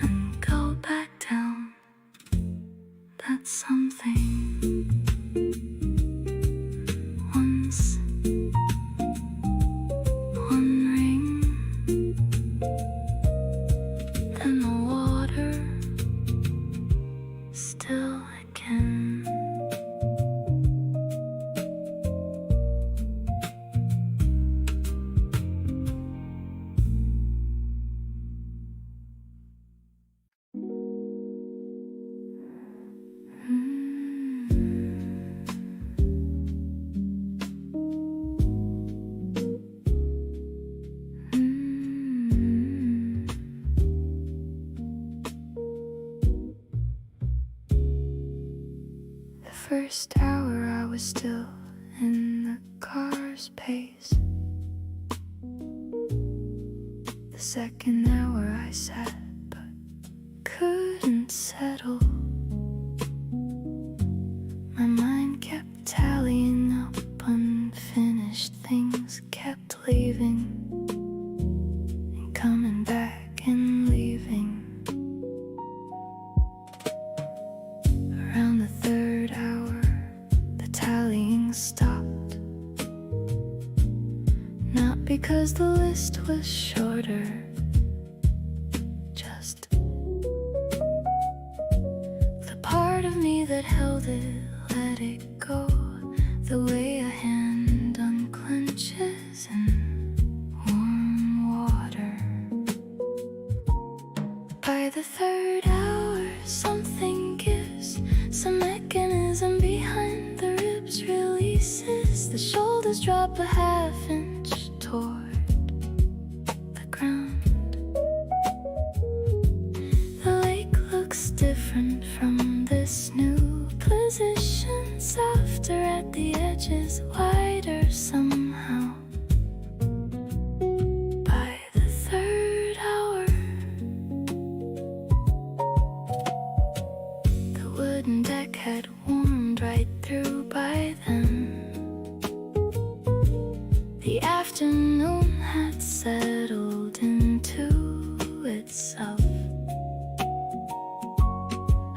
and go back down. That's something. Once, one ring, then the water still again. First hour I was still in the car's pace. The second hour I sat but couldn't settle. My mind kept tallying up unfinished things, kept leaving and coming back and leaving. Around the third hour, the tallying stopped. Not because the list was shorter, just the part of me that held it let it go. The way a hand unclenches in warm water. By the third hour, something gives. Some mechanism behind the ribs releases. The shoulders drop a half-inch toward the ground. The lake looks different from this new position. Softer at the edges, wider somehow. By the third hour, the wooden deck had warmed right through by then. The afternoon had settled into itself.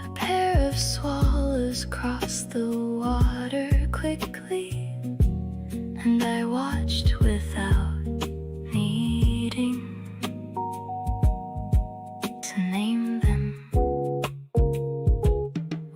A pair of swallows crossed the water quickly, and I watched without needing to name them.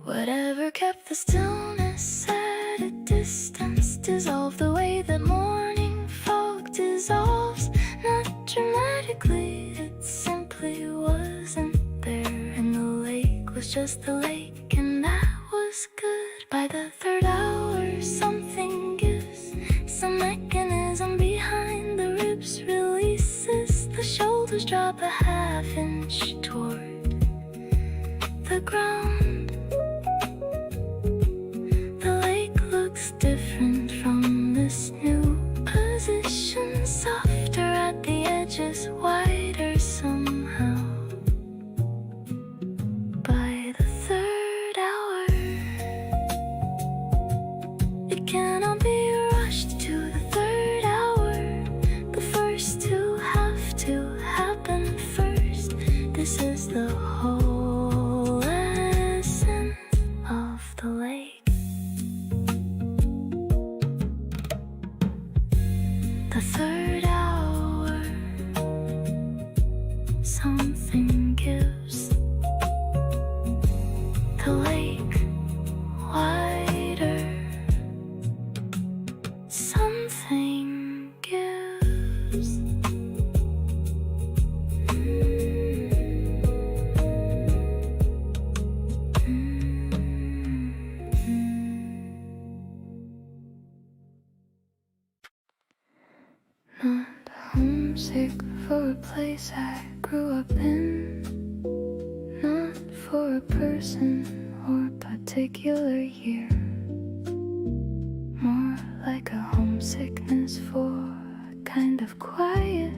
Whatever kept the stillness at a distance dissolved the way that morning fog dissolves. Not dramatically, it simply wasn't there, and the lake was just the lake, and that was good. By the third hour, something gives. Some mechanism behind the ribs releases. The shoulders drop a half-inch toward the ground. The lake looks different from this new position. Softer at the edges, wider somehow. By the third hour, it cannot be rushed to the third hour. The first two have to happen first. This is the whole essence. homesick for a place I grew up in, not for a person or particular year. More like a homesickness for a kind of quiet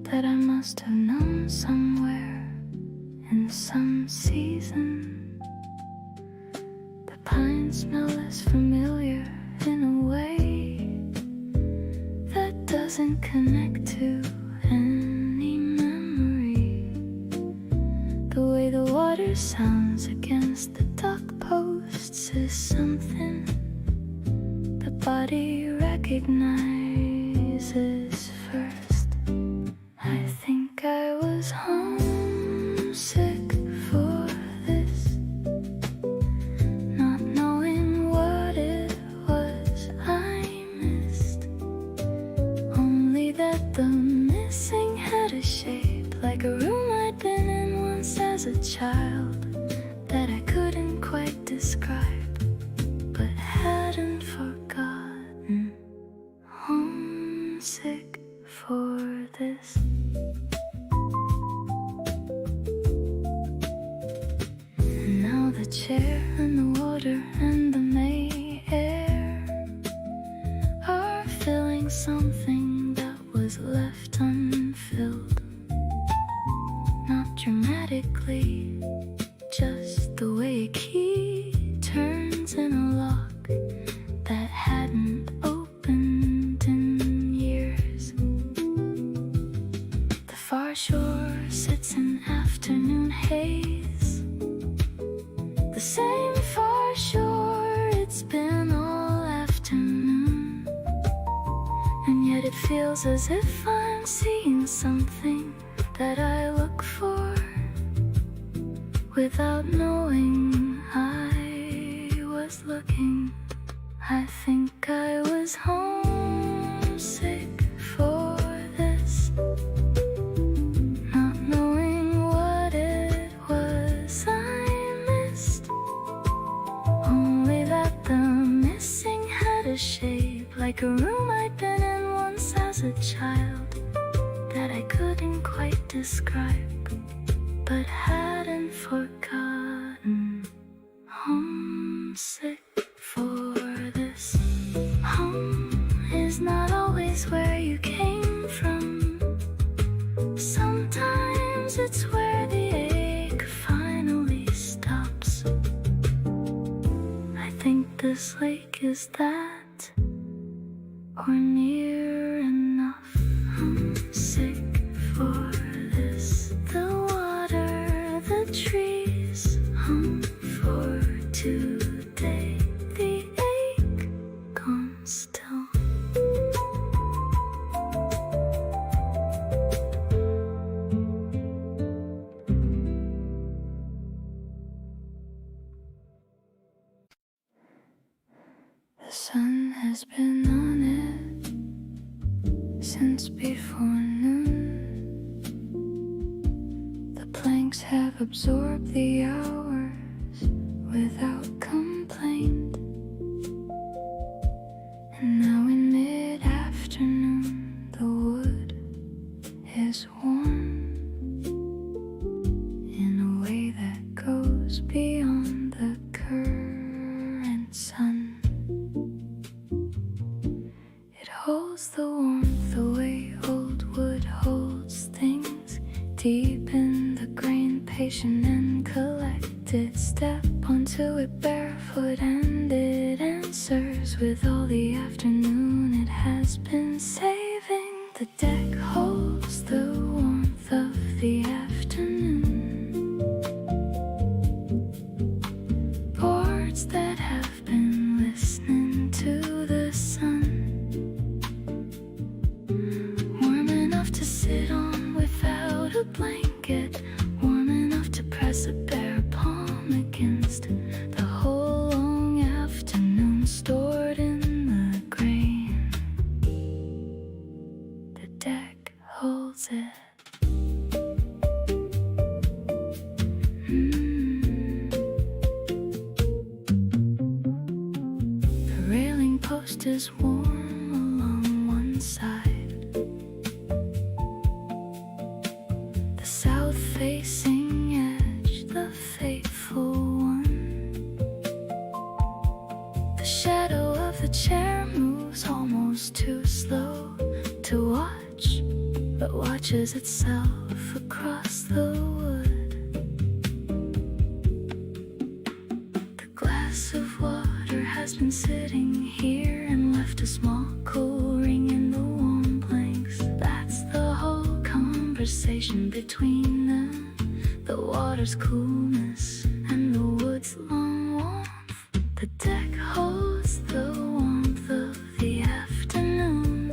that I must have known somewhere in some season. The pine smell is familiar in a way that doesn't connect to any memory. The way the water sounds against the dock posts is something the body recognizes first. I think I was homesick for this, not knowing what it was I missed. Only that the missing had a shape like a room I'd been in once as a child that I couldn't quite describe, but hadn't forgotten. Homesick for this. And now the chair and the water and the May air are filling something that was left unfilled. Not dramatically, just the way a key turns in a lock that hadn't opened in years. The far shore sits in afternoon haze, the same far shore it's been all afternoon, and yet it feels as if I'm seeing something that I look for without knowing I was looking. I think I was homesick for this, not knowing what it was I missed. Only that the missing had a shape like a room I'd been in once as a child that I couldn't quite describe, but hadn't forgotten. Homesick for this. Home is not always where you came from. Sometimes it's where the ache finally stops. I think this lake is that, or near enough. Homesick for this. The water, the trees, home for today. The ache gone still. The sun has been on it since before noon. The planks have absorbed the hours without complaint, and now in mid-afternoon the wood is warm in a way that goes beyond the current sun. It holds the warmth the way old wood holds things, deep in the grain, patient and collected. Step onto it barefoot and it answers with all the afternoon it has been saving. The deck holds the warmth of the afternoon. Boards that have been listening to the sun, warm enough to sit on without a blanket, warm enough to press a bare palm against. The whole long afternoon stored in the grain. The deck holds it. The railing post is warm along one side. stretches itself across the wood. The glass of water has been sitting here and left a small cool ring in the warm blanks. That's the whole conversation between them. The water's coolness and the wood's long warmth. The deck holds the warmth of the afternoon.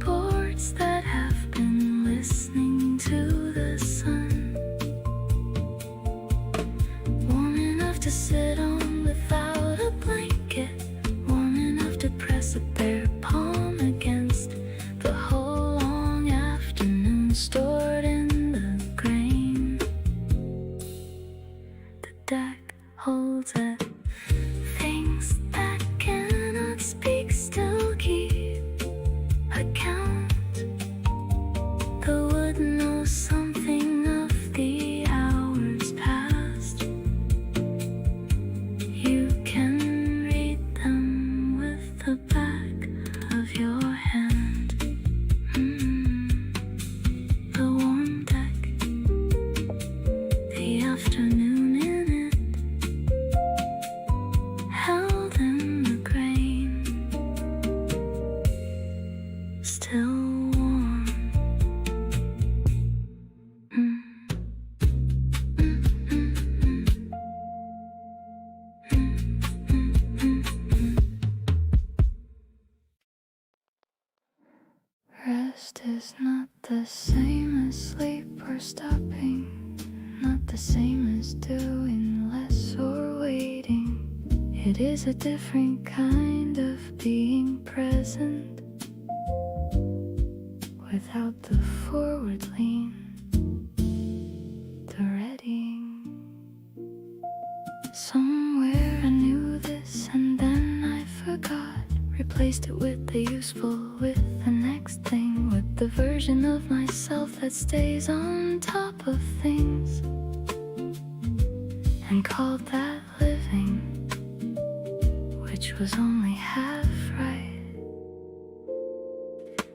Boards that have been listening to the sun, warm enough to sit on without a blanket, warm enough to press a bare palm against. The whole long afternoon stored in the grain. The deck holds it. Things that cannot speak still keep account. The wood knows something of the hours past. You can read them with the back of your hand. The warm deck, the afternoon in it, held in the grain, still warm. Rest is not the same as sleep or stopping, not the same as doing less or waiting. It is a different kind of being present, without the forward lean, the readying. Somewhere I knew this and then I forgot. Replaced it with the useful, with the next thing, with the version of myself that stays on top of things, and called that living, which was only half right.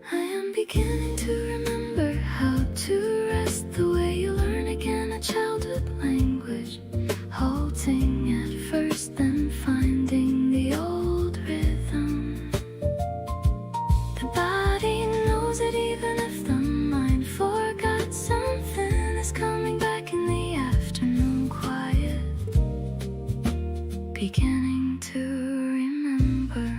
I am beginning to remember how to rest, the way you learn again a childhood language, halting at first then finding the old rhythm. The body knows it even if the mind forgot. Something is coming back in the afternoon quiet, beginning to remember.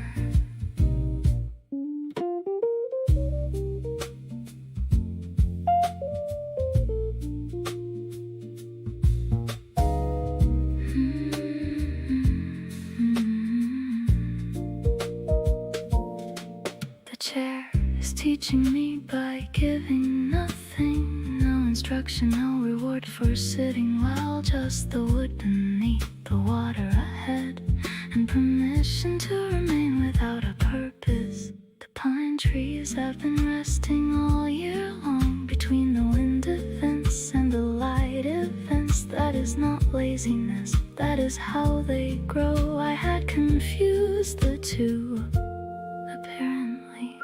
The chair is teaching me by giving nothing, no instruction, no reward for sitting well, just the wood beneath, the water ahead, and permission to remain without a purpose. The pine trees have been resting all year long, between the wind events and the light events. That is not laziness, that is how they grow. I had confused the two, apparently.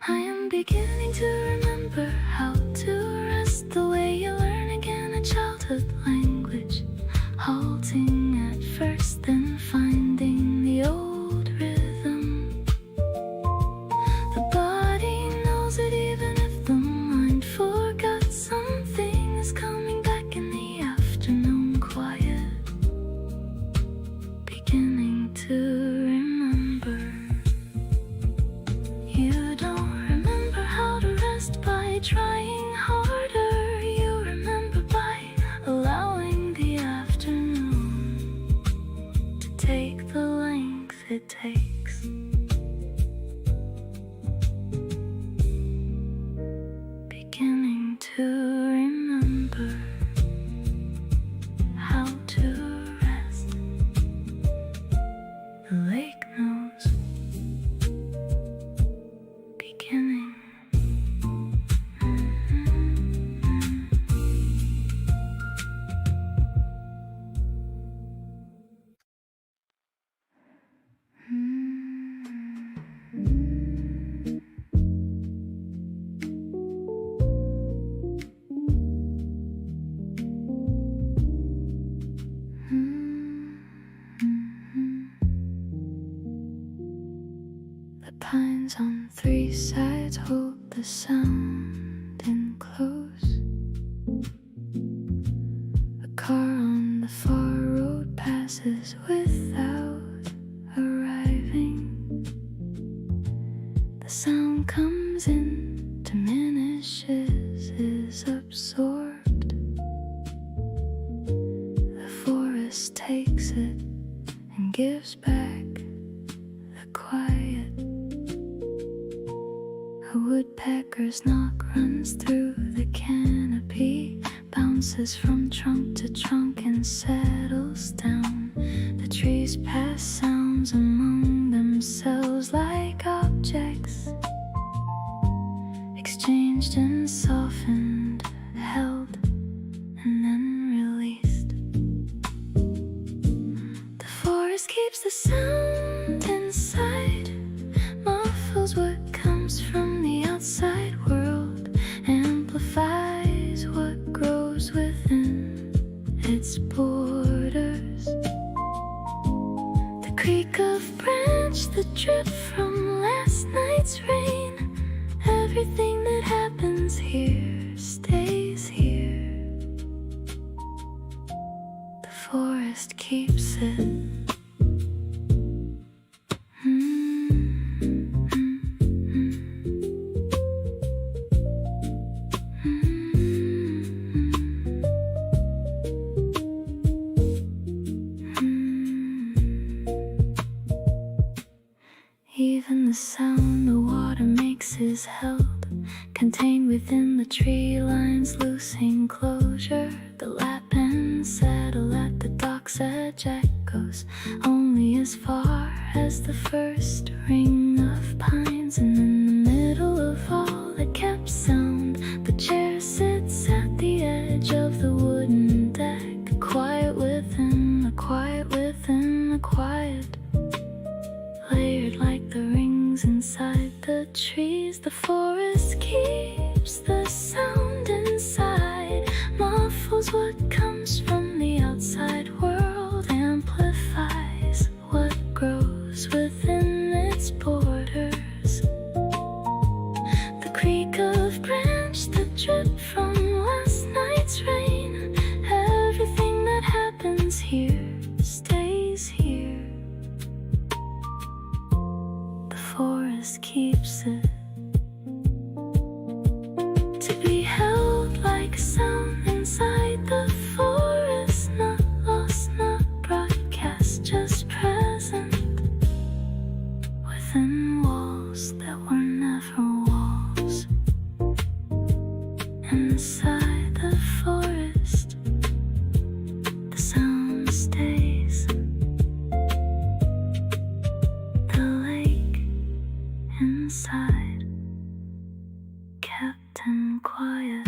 I am beginning to remember how to rest, the way you learn again a childhood language, halting at first then finding the old rhythm. The body knows it even if the mind forgot. Something is coming back in the afternoon quiet, beginning to remember. You don't remember how to rest by trying harder. You remember by allowing passes without arriving. The sound comes in, diminishes, is absorbed. The forest takes it and gives back the quiet. A woodpecker's knock runs through the canopy, bounces from trunk to trunk and settles down. The trees pass sounds among themselves like objects, exchanged and softened, held and then released. The forest keeps the sound inside, muffles what comes from the outside world, amplifies what grows within its borders. The creak of branch, the drip from last night's rain, everything that happens here stays here. The forest keeps it. Even the sound the water makes is held, contained within the tree line's loose enclosure. The lap and saddle at the dock's edge echoes only as far as the first ring of pines. And in the middle of all the kept sound, the chair sits at the edge of the wooden deck, quiet within the quiet within the quiet, layered like the rings inside the trees. The forest keeps the sound inside, muffles what comes from the outside world, amplifies what grows within its borders. The creak of branch, the drip from last night's rain, everything that happens here stays here. The forest keeps it, to be held like sound inside the forest, not lost, not broadcast, just present within walls that were never walls. Inside the forest, the sound stays. The lake inside, kept and quiet.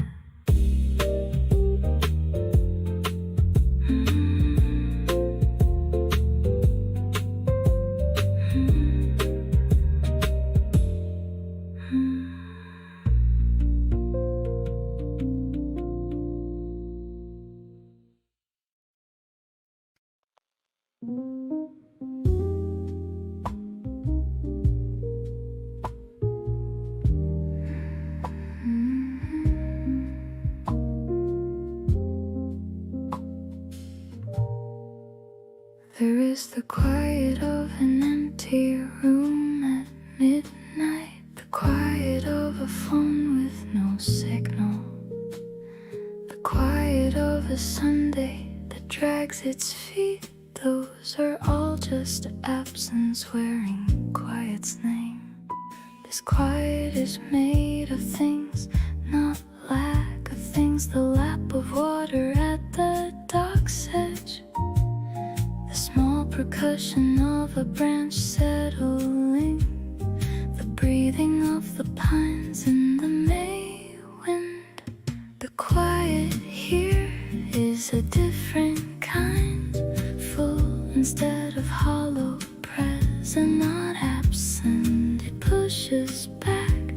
There is the quiet of an empty room at midnight, the quiet of a phone with no signal, the quiet of a Sunday that drags its feet. Those are all just absence wearing quiet's name. This quiet is made of things, not lack of things. The lap of water at the dock's edge, the small percussion of a branch settling, the breathing of the pines in the May wind. The quiet here is a different kind, full instead of hollow, present, not absent. It pushes back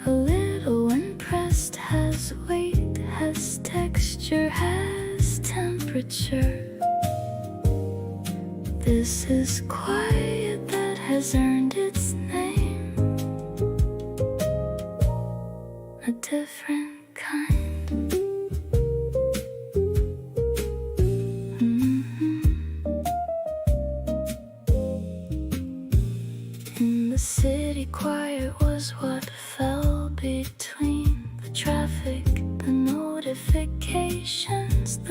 a little when pressed, has weight, has texture, has temperature. This is quiet that has earned its name, a different kind.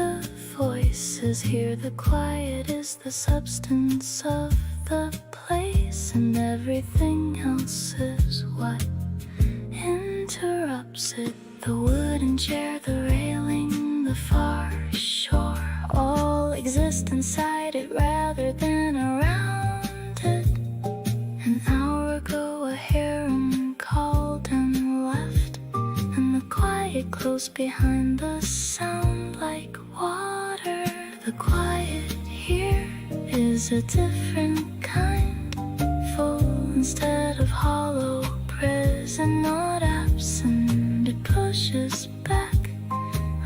the voices. Here the quiet is the substance of the place, and everything else is what interrupts it. The wooden chair, the railing, the far shore, all exist inside it rather than around it. An hour ago a heron called and left, and the quiet close behind the sound like water. The quiet here is a different kind, full instead of hollow, present not absent. It pushes back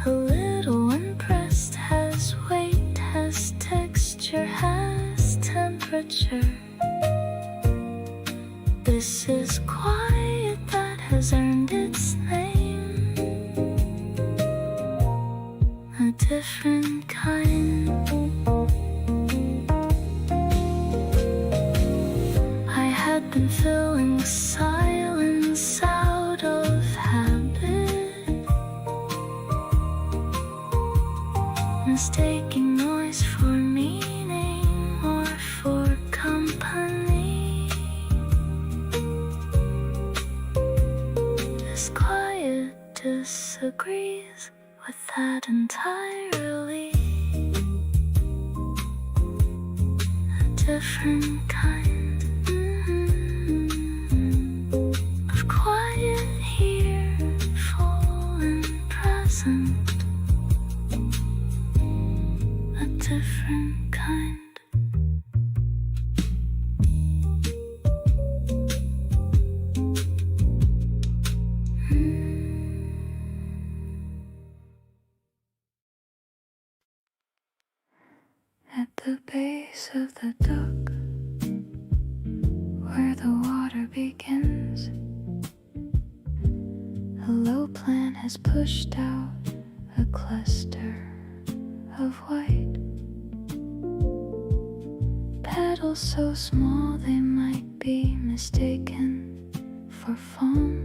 a little when pressed, has weight, has texture, has temperature. This is quiet that has earned its name, a different kind. I had been filling silence out of habit, mistaking noise for meaning or for company. This quiet disagrees with that entirely, a different kind of quiet here, full and present, a different kind. At the base of the duck, where the water begins, a low plant has pushed out a cluster of white petals, so small they might be mistaken for foam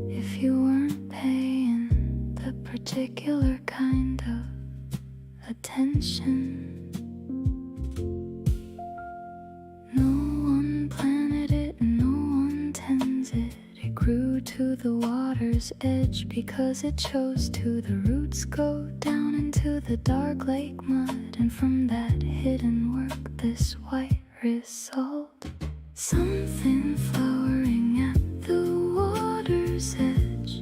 if you weren't paying the particular kind of attention. No one planted it and no one tends it. It grew to the water's edge because it chose to. The roots go down into the dark lake mud, and from that hidden work this white result. Something flowering at the water's edge,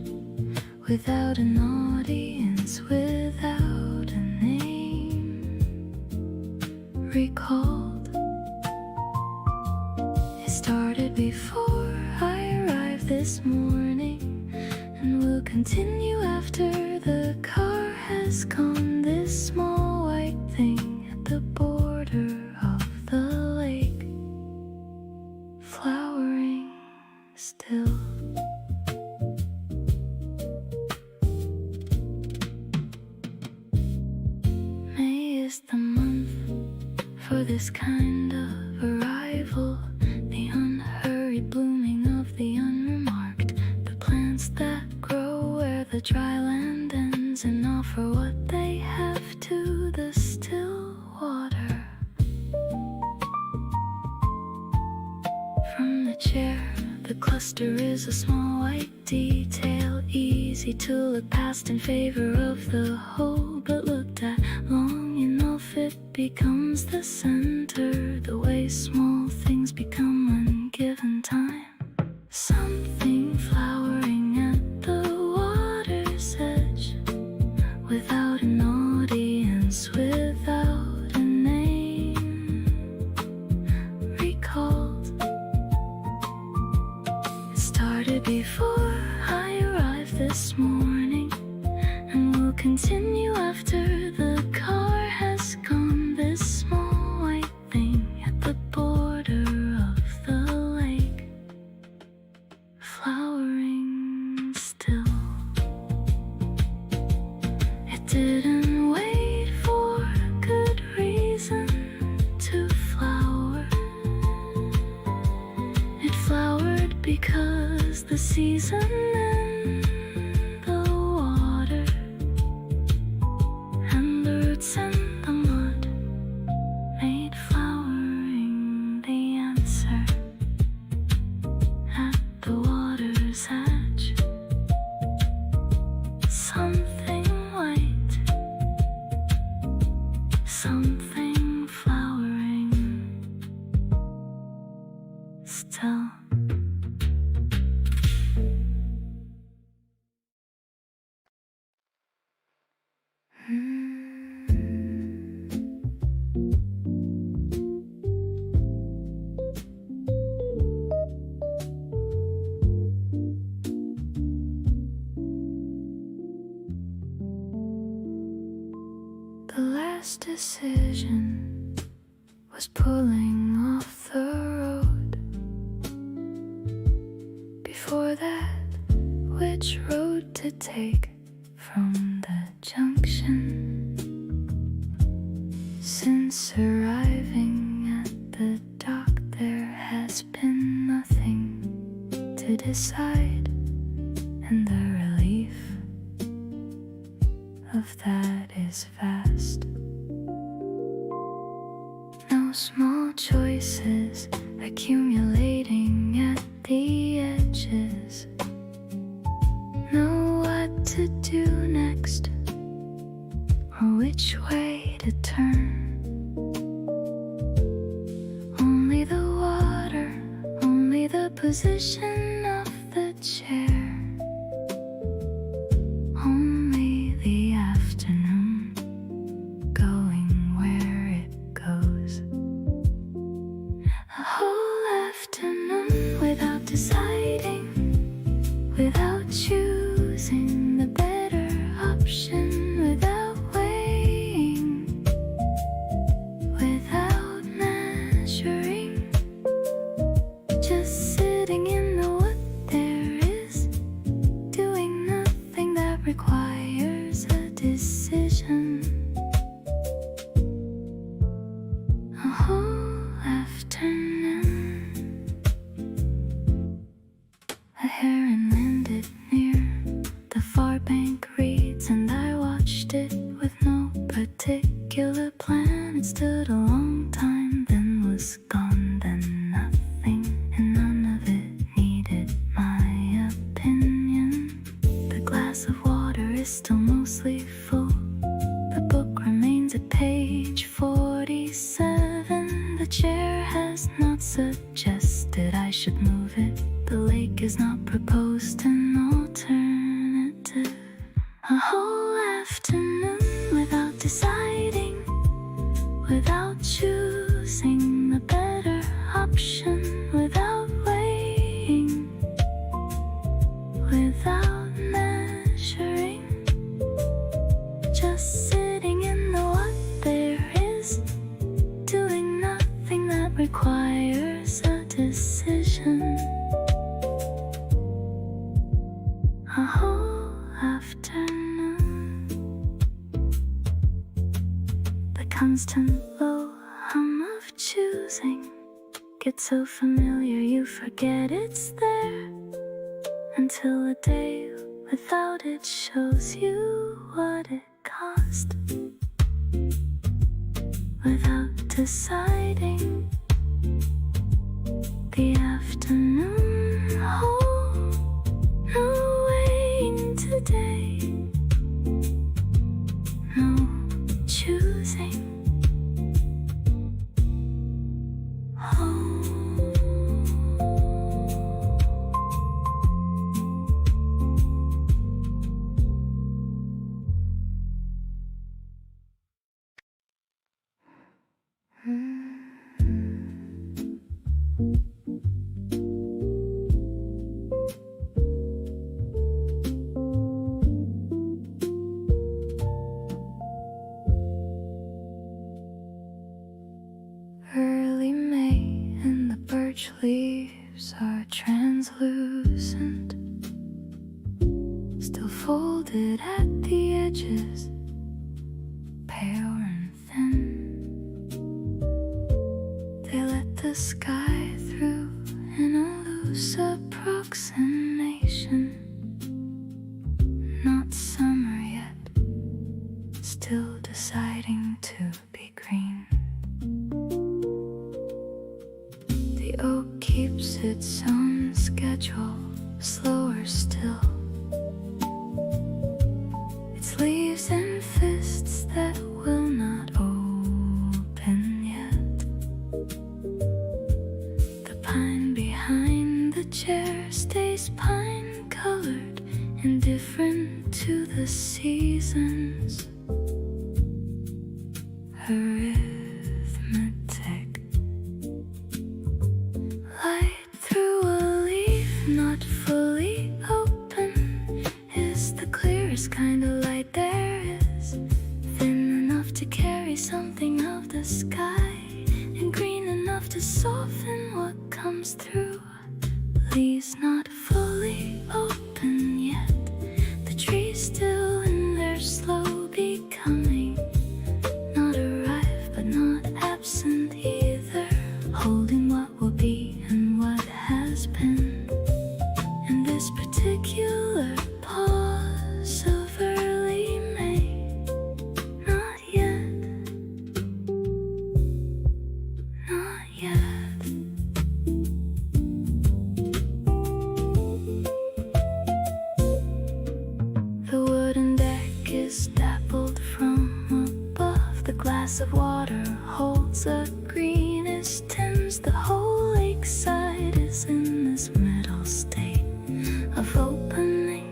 without an audience, without a name recalled. It started before I arrived this morning, and will continue after the car has gone. This small white thing at the border of the lake, flowering still. May is the month for this kind of arrival, the unhurried blooming of the unremarked, the plants that grow where the dry land ends and offer what they have to the still water. From the chair, the cluster is a small white detail, easy to look past in favor of the whole, but looked at long enough it becomes the center, the way small things become when given time. Something flowering at the water's edge, without an audience, without a name recalled. It started before I arrived this morning, and will continue after the car has gone. This small white thing at the border of the lake, flowering still. It didn't wait for good reason to flower. It flowered because the season and the water roots in the mud made flowering the answer at the water's edge. Something white, something flowering still. The last decision was pulling off the road. Before that, which road to take from the junction? Since arriving at the dock, there has been nothing to decide, and the relief of that is vast. No small choices accumulating at the edges. Know what to do next, or which way to turn. Only the water, only the position of the chair. Only the afternoon going where it goes. A whole afternoon without deciding, without choosing the better option, without weighing, without measuring, just sitting in the what there is, doing nothing that requires a decision. A whole afternoon. A heron landed near the far bank reeds, and I watched it with no particular plan. It stood a long time, then was gone, then nothing, and none of it needed my opinion. The glass of water is still mostly full. The book remains at page 47. The chair has not suggested I should move it. The lake is not proposed an alternative. A whole afternoon without deciding, without choosing the better option, without weighing, without measuring, just sitting in the what there is, doing nothing that requires a decision. A whole afternoon. The constant low hum of choosing gets so familiar you forget it's there, until a day without it shows you what it cost. Without deciding, the afternoon hold no waiting today, no choosing. Early May and the birch leaves are translucent, still folded at the edges, pale and thin. They let the sky through in a loose approximation. Not summer yet, still deciding to be green. The oak keeps its own schedule, slower still. Its leaves and fists that will not open yet. The pine behind the chair stays pine-colored, indifferent to the seasons. Arithmetic, light through a leaf not fully open, is the clearest kind of light there is, thin enough to carry something of the sky, and green enough to soften what comes through. Leaves not fully open yet, the trees still in their slow becoming, not arrived but not absent either, holding what will be and what has been. And this particular pause of early May, not yet, not yet. The wooden deck is dappled from above. The glass of water holds a greenish tinge. The whole lakeside is in this middle state of opening,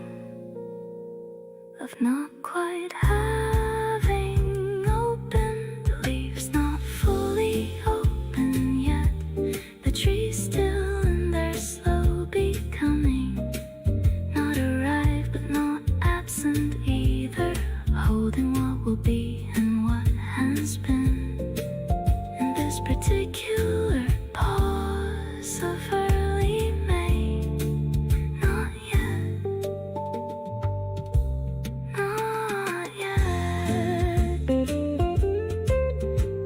of not quite having opened. Leaves not fully open yet, the trees still in their slow becoming, not arrived but not absent either, holding what will be and what has been. In this particular pause of early May, not yet, not yet.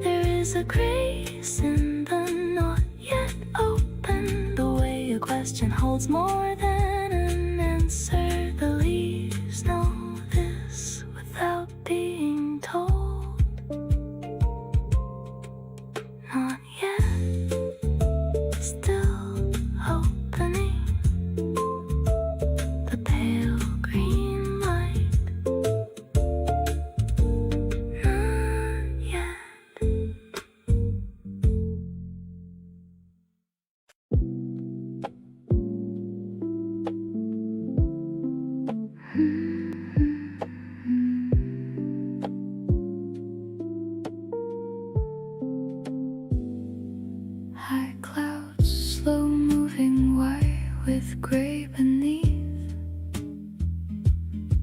There is a grace in the not yet open, the way a question holds more than an answer. The leaves know this without being told. Not yet, still opening, the pale green light. Not yet. High clouds, slow moving white with gray beneath.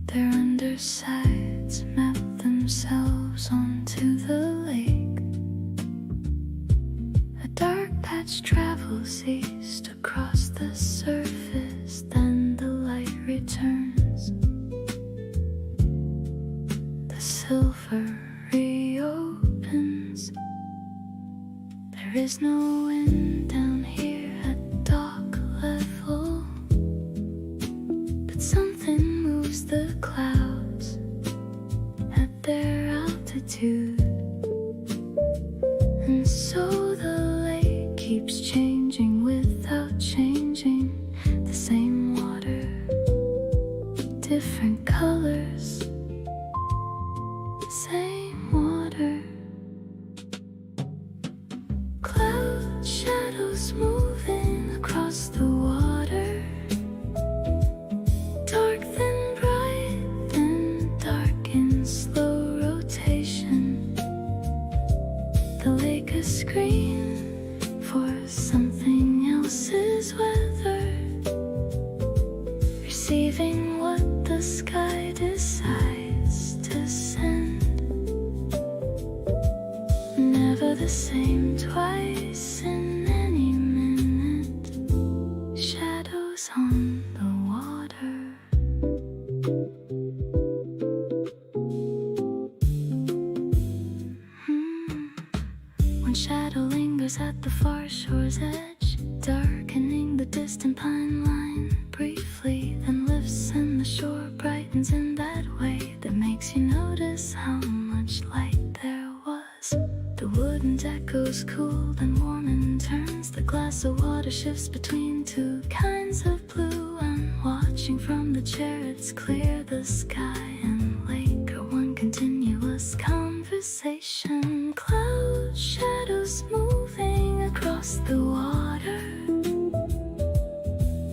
Their undersides map themselves onto the lake. A dark patch travels east across the surface, then the light returns. The silver reopens. There is no wind down here at dock level, but something moves the clouds at their altitude. And so the lake keeps changing without changing. The same water, different colors, same water. Cloud shadows moving across the water, dark then bright, then dark in slow rotation. The lake a screen for something else's weather, receiving what the sky decides to send. Never the same twice in any minute. Shadows on the water. One shadow lingers at the far shore's edge, darkening the distant pine line briefly, then lifts and the shore brightens in that way that makes you notice how much light there was. The wooden deck goes cooled and warm and turns. The glass of water shifts between two kinds of blue. And watching from the chair, it's clear the sky and lake are one continuous conversation. Clouds, shadows moving across the water.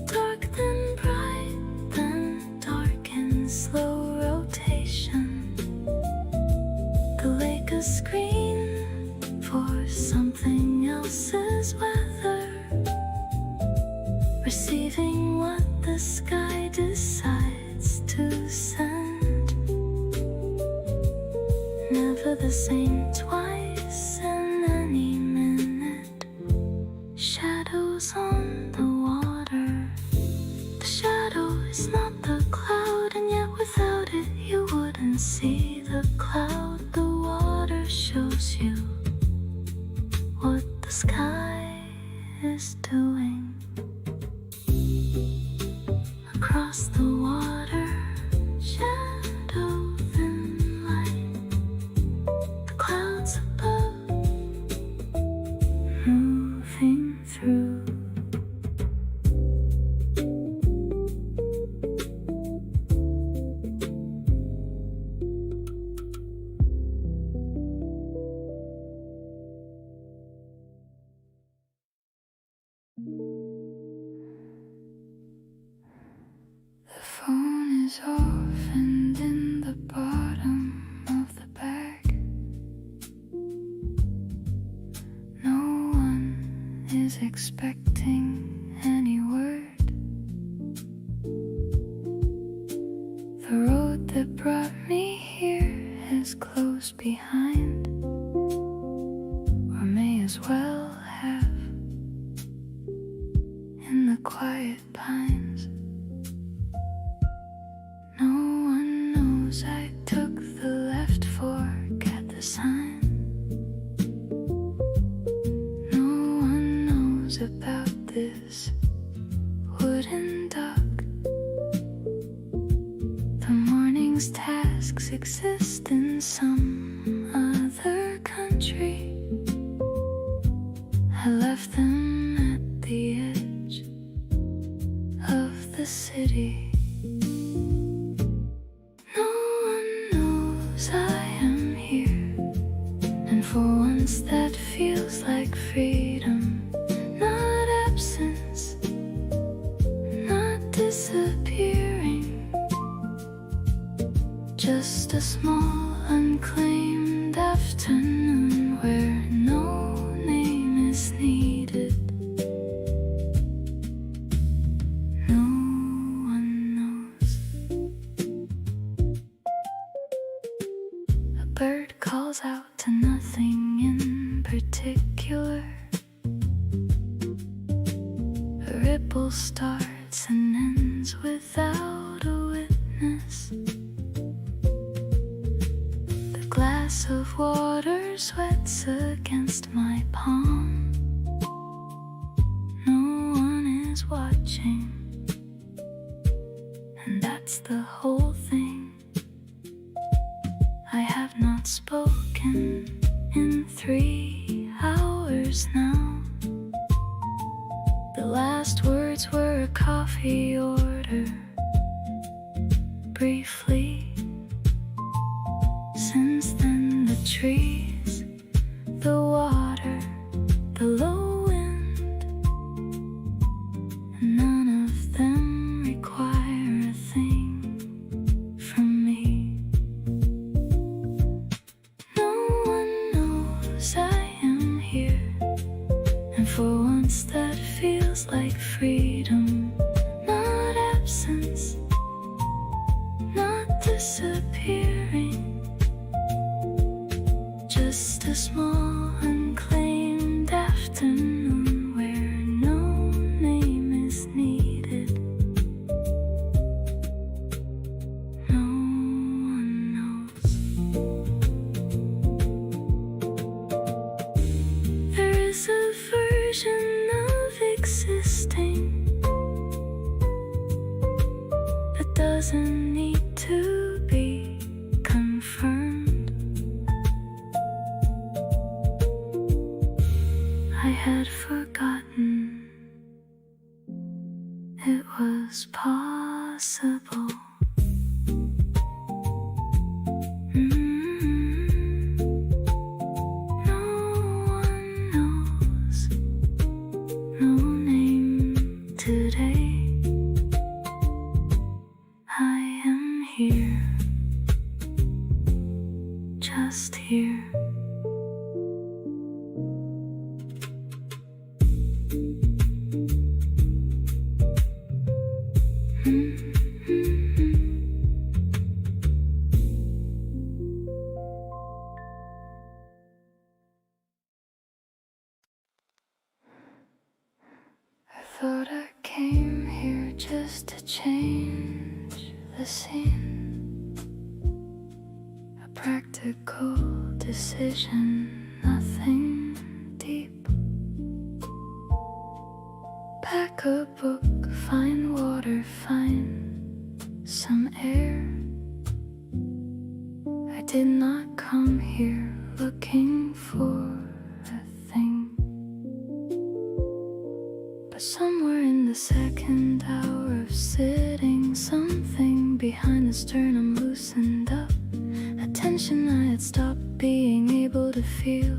Dark then bright, then dark in slow rotation. The lake a screen for something else's weather, receiving what the sky decides to send. Never the same twice in any minute. Shadows on the water. The shadow is not the cloud, and yet without it you wouldn't see the cloud. The water shows you what the sky is doing. Across the water, shadow and light, the clouds above moving through. The phone is off and in the bottom of the bag. No one is expecting any word. The road that brought me here has closed behind, or may as well have. In the quiet pines, no one knows I took the left fork at the sign. No one knows about this wooden duck. The morning's tasks exist in some other country. I left them at the edge of the city. No one knows I am here, and for once that feels like freedom. Not absence, not disappearing, just a small unclaimed afternoon where no name is needed. No one knows. A bird calls out to nothing in particular. A ripple starts and ends without a witness. The glass of water sweats against my palm. No one is watching, and that's the whole thing. I have not spoken in 3 hours now. The last words were a coffee order, briefly. Since then the trees, the water, the low wind, and none of them require a thing from me. No one knows I am here, and for once that feels like freedom. Not absence, not disappearing, just a small unclaimed afternoon where no name is needed. No one knows. There is a version of existing that doesn't need to be confirmed. had forgotten it was possible. No one knows, no name today. I am here, just here. I thought I came here just to change the scene. A practical decision, nothing deep. Pack a book, find water, find some air. I did not come here looking for a thing, but somewhere in the second hour of sitting, something behind the sternum loosened up. A tension I had stopped being able to feel,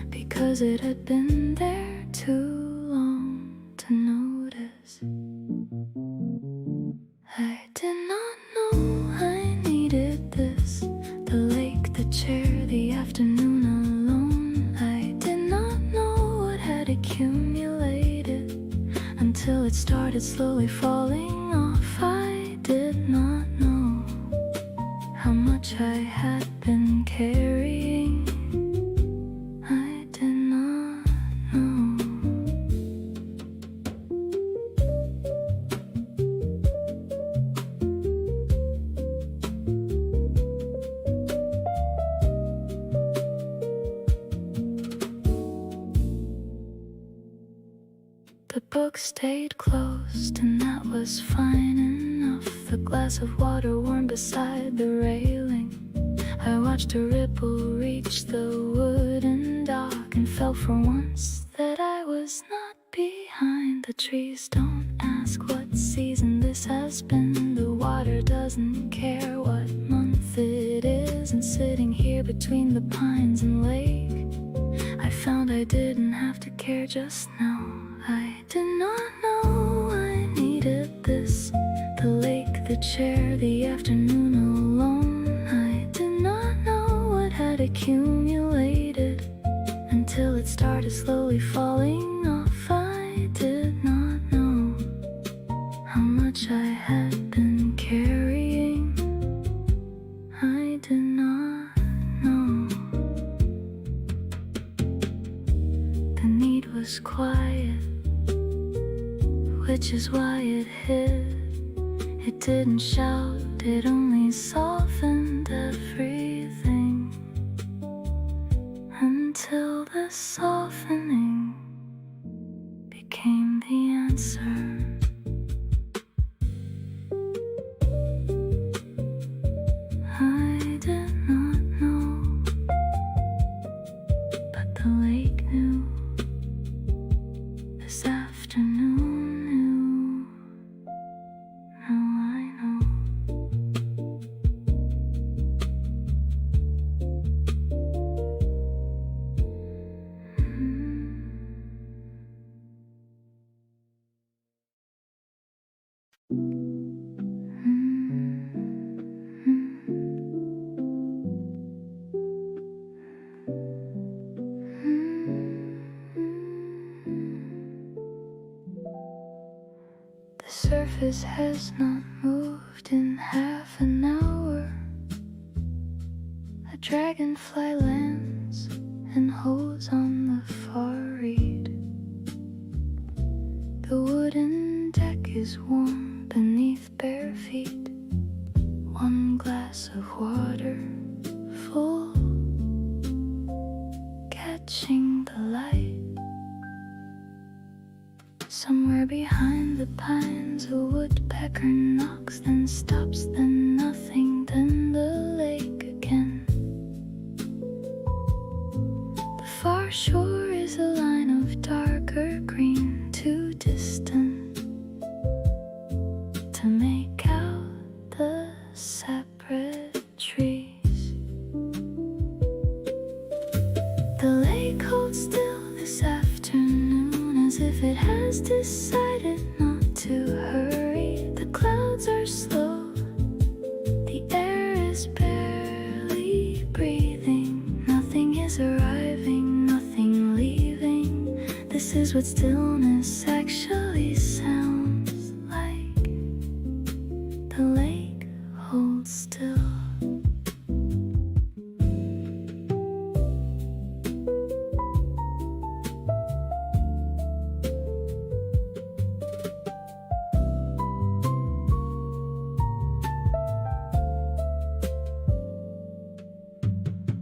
because it had been there too long to notice. I did not know I needed this. The lake, the chair, the afternoon alone. I did not know what had accumulated until it started slowly falling off. I did not know how much I had been carrying. I did not know. The book stayed closed, and that was fine enough. The glass of water warm beside the railing. I watched a ripple reach the wooden dock, and felt for once that I was not behind. The trees don't ask what season this has been. The water doesn't care what month it is. And sitting here between the pines and lake, I found I didn't have to care just now. I did not know I needed this. The lake, the chair, the afternoon alone. I did not know what had accumulated until it started slowly falling off. I did not know how much I had been carrying. I did not know. The need was quiet, which is why it hit. It didn't shout, it only softened everything, until the softening became the answer. I did not know, but the lake knew. This afternoon knew. Now I know. The surface has not moved in half an hour. A dragonfly lands and holds on the far reed. The wooden deck is warm beneath bare feet. One glass of water full, catching the light. Somewhere behind the pines a woodpecker knocks, then stops, then nothing, then the lake again. The far shore is a line of dark darker green, too distant to make out the separate trees. The lake holds still this afternoon, as if it has decided not to hurry. The clouds are slow, the air is barely breathing. Nothing is arriving, nothing leaving. This is what stillness actually sounds like. The lake holds still.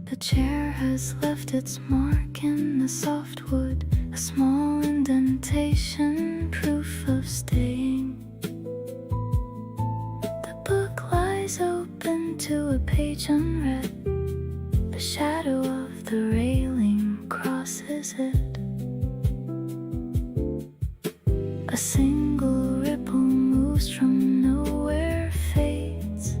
The chair has left its mark in the soft wood, a small indentation, proof of staying. The book lies open to a page unread. The shadow of the railing crosses it. A single ripple moves from nowhere, fades.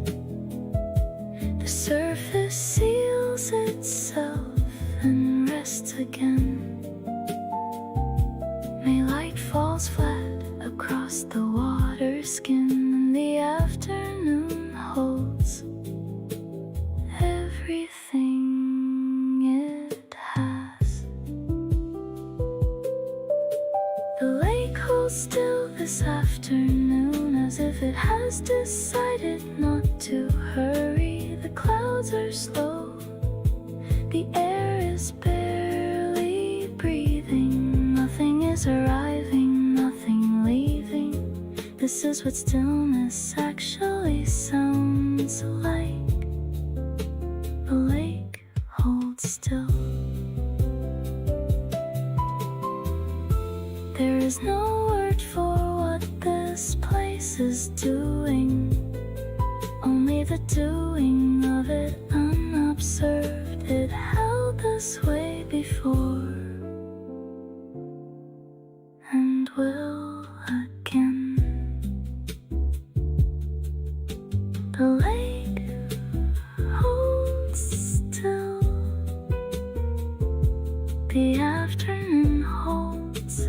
The surface seals itself and rests again. May light falls flat across the water skin, and the afternoon holds everything it has. The lake holds still this afternoon, as if it has decided not to hurry. The clouds are slow, the air is barely breathing. Nothing is arriving, nothing leaving. This is what stillness actually sounds like. The lake holds still. There is no word for what this place is doing, only the doing of it unobserved. It held this way before and will again. The lake holds still. The afternoon holds.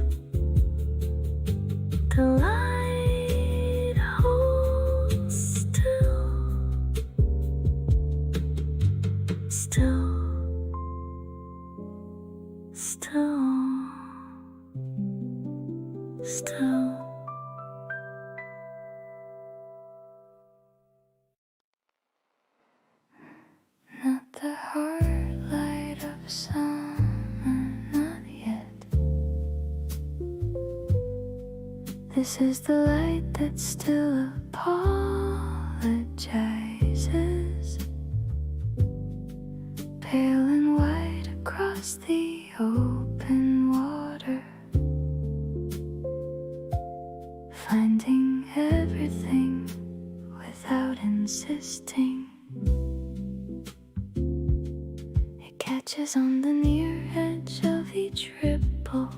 The light holds still. Still. Still. Still. Not the hard light of summer, not yet. This is the light that still apologizes, pale and white across the open water, finding everything without insisting. It catches on the near edge of each ripple,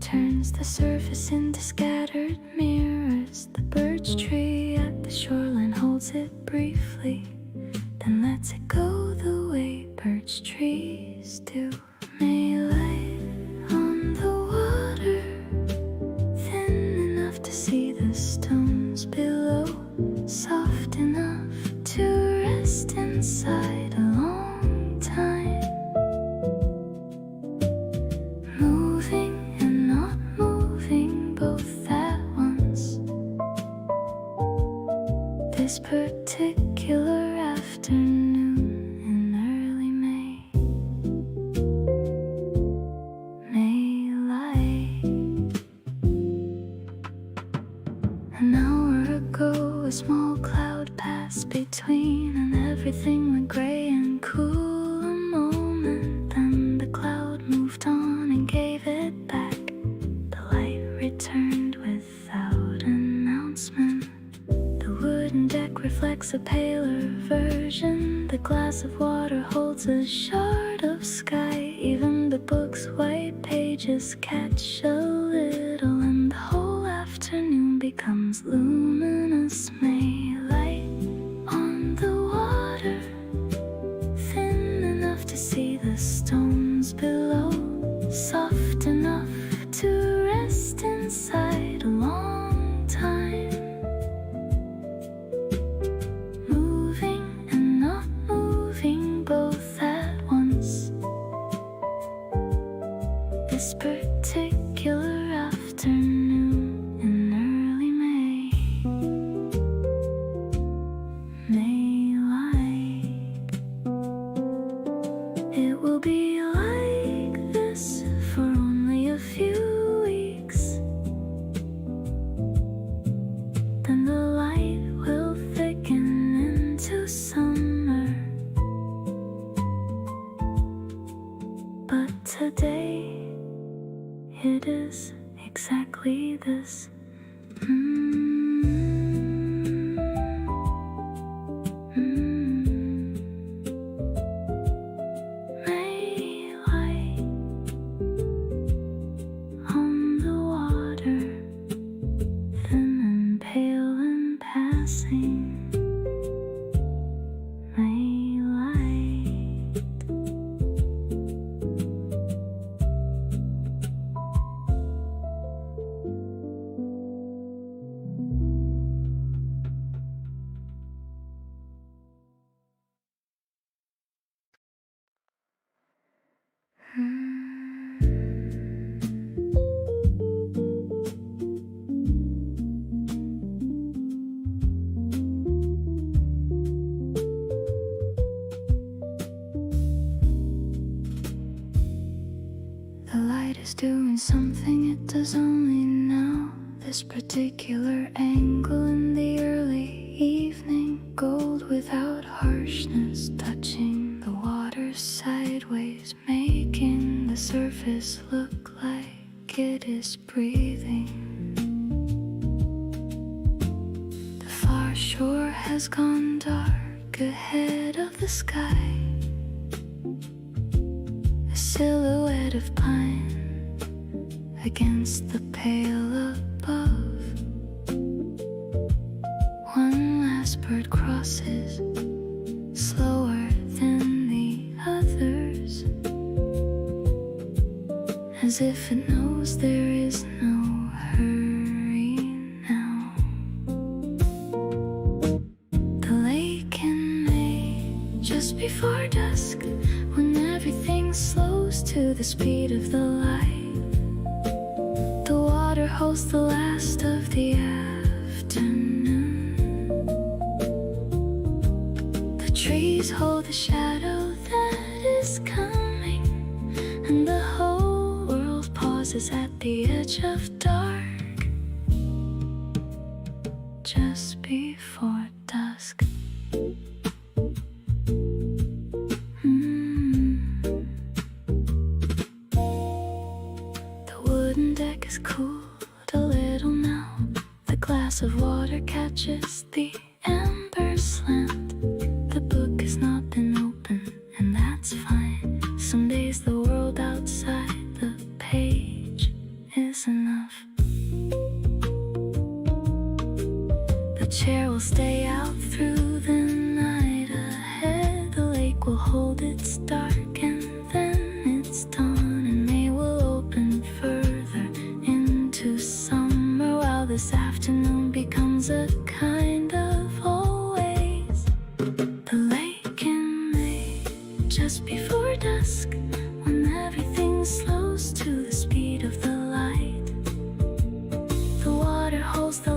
turns the surface into scattered mirrors. The birch tree at the shoreline holds it briefly, then lets it go the way birch trees do. May light on the water, thin enough to see the stones below, soft enough to rest inside a long time, moving and not moving both at once. This particular afternoon in early May light. An hour ago a small cloud passed between, and everything went gray and cool a moment. Then the cloud moved on and gave it back. The light returned without announcement. The wooden deck reflects a paler version. The glass of water holds a shard of sky. Even the book's white pages catch a comes luminous May-light on the water, thin enough to see the stones below, soft enough to rest inside a long time, moving and not moving both at once. This particular afternoon in early May-light, it will be like this for only a few weeks. Then the light will thicken into summer. But today it is exactly this. May-light on the water, thin and pale and passing. May-light. The light is doing something it does only now. This particular angle in the early evening, gold without harshness, touching the water sideways, making the surface look like it is breathing. The far shore has gone dark ahead of the sky, a silhouette of pine against the pale above. One last bird crosses, slower than the others, as if it knows there is no hurry now. The lake in May, just before dusk, when everything slows to the speed of the light, the water holds the last of the afternoon. The trees hold the shadow that is coming, and the whole world pauses at the edge of dark, just before dusk. The wooden deck is cooled a little now. The glass of water catches the amber slant. The book has not been opened, and that's fine. Some days the world outside the page is enough. The chair will stay out through the night ahead. The lake will hold its dark, and then it's dawn, and May will open further into summer, while this afternoon becomes a kind of always. The lake in May, just before dusk, when everything slows to the speed of the light, the water holds the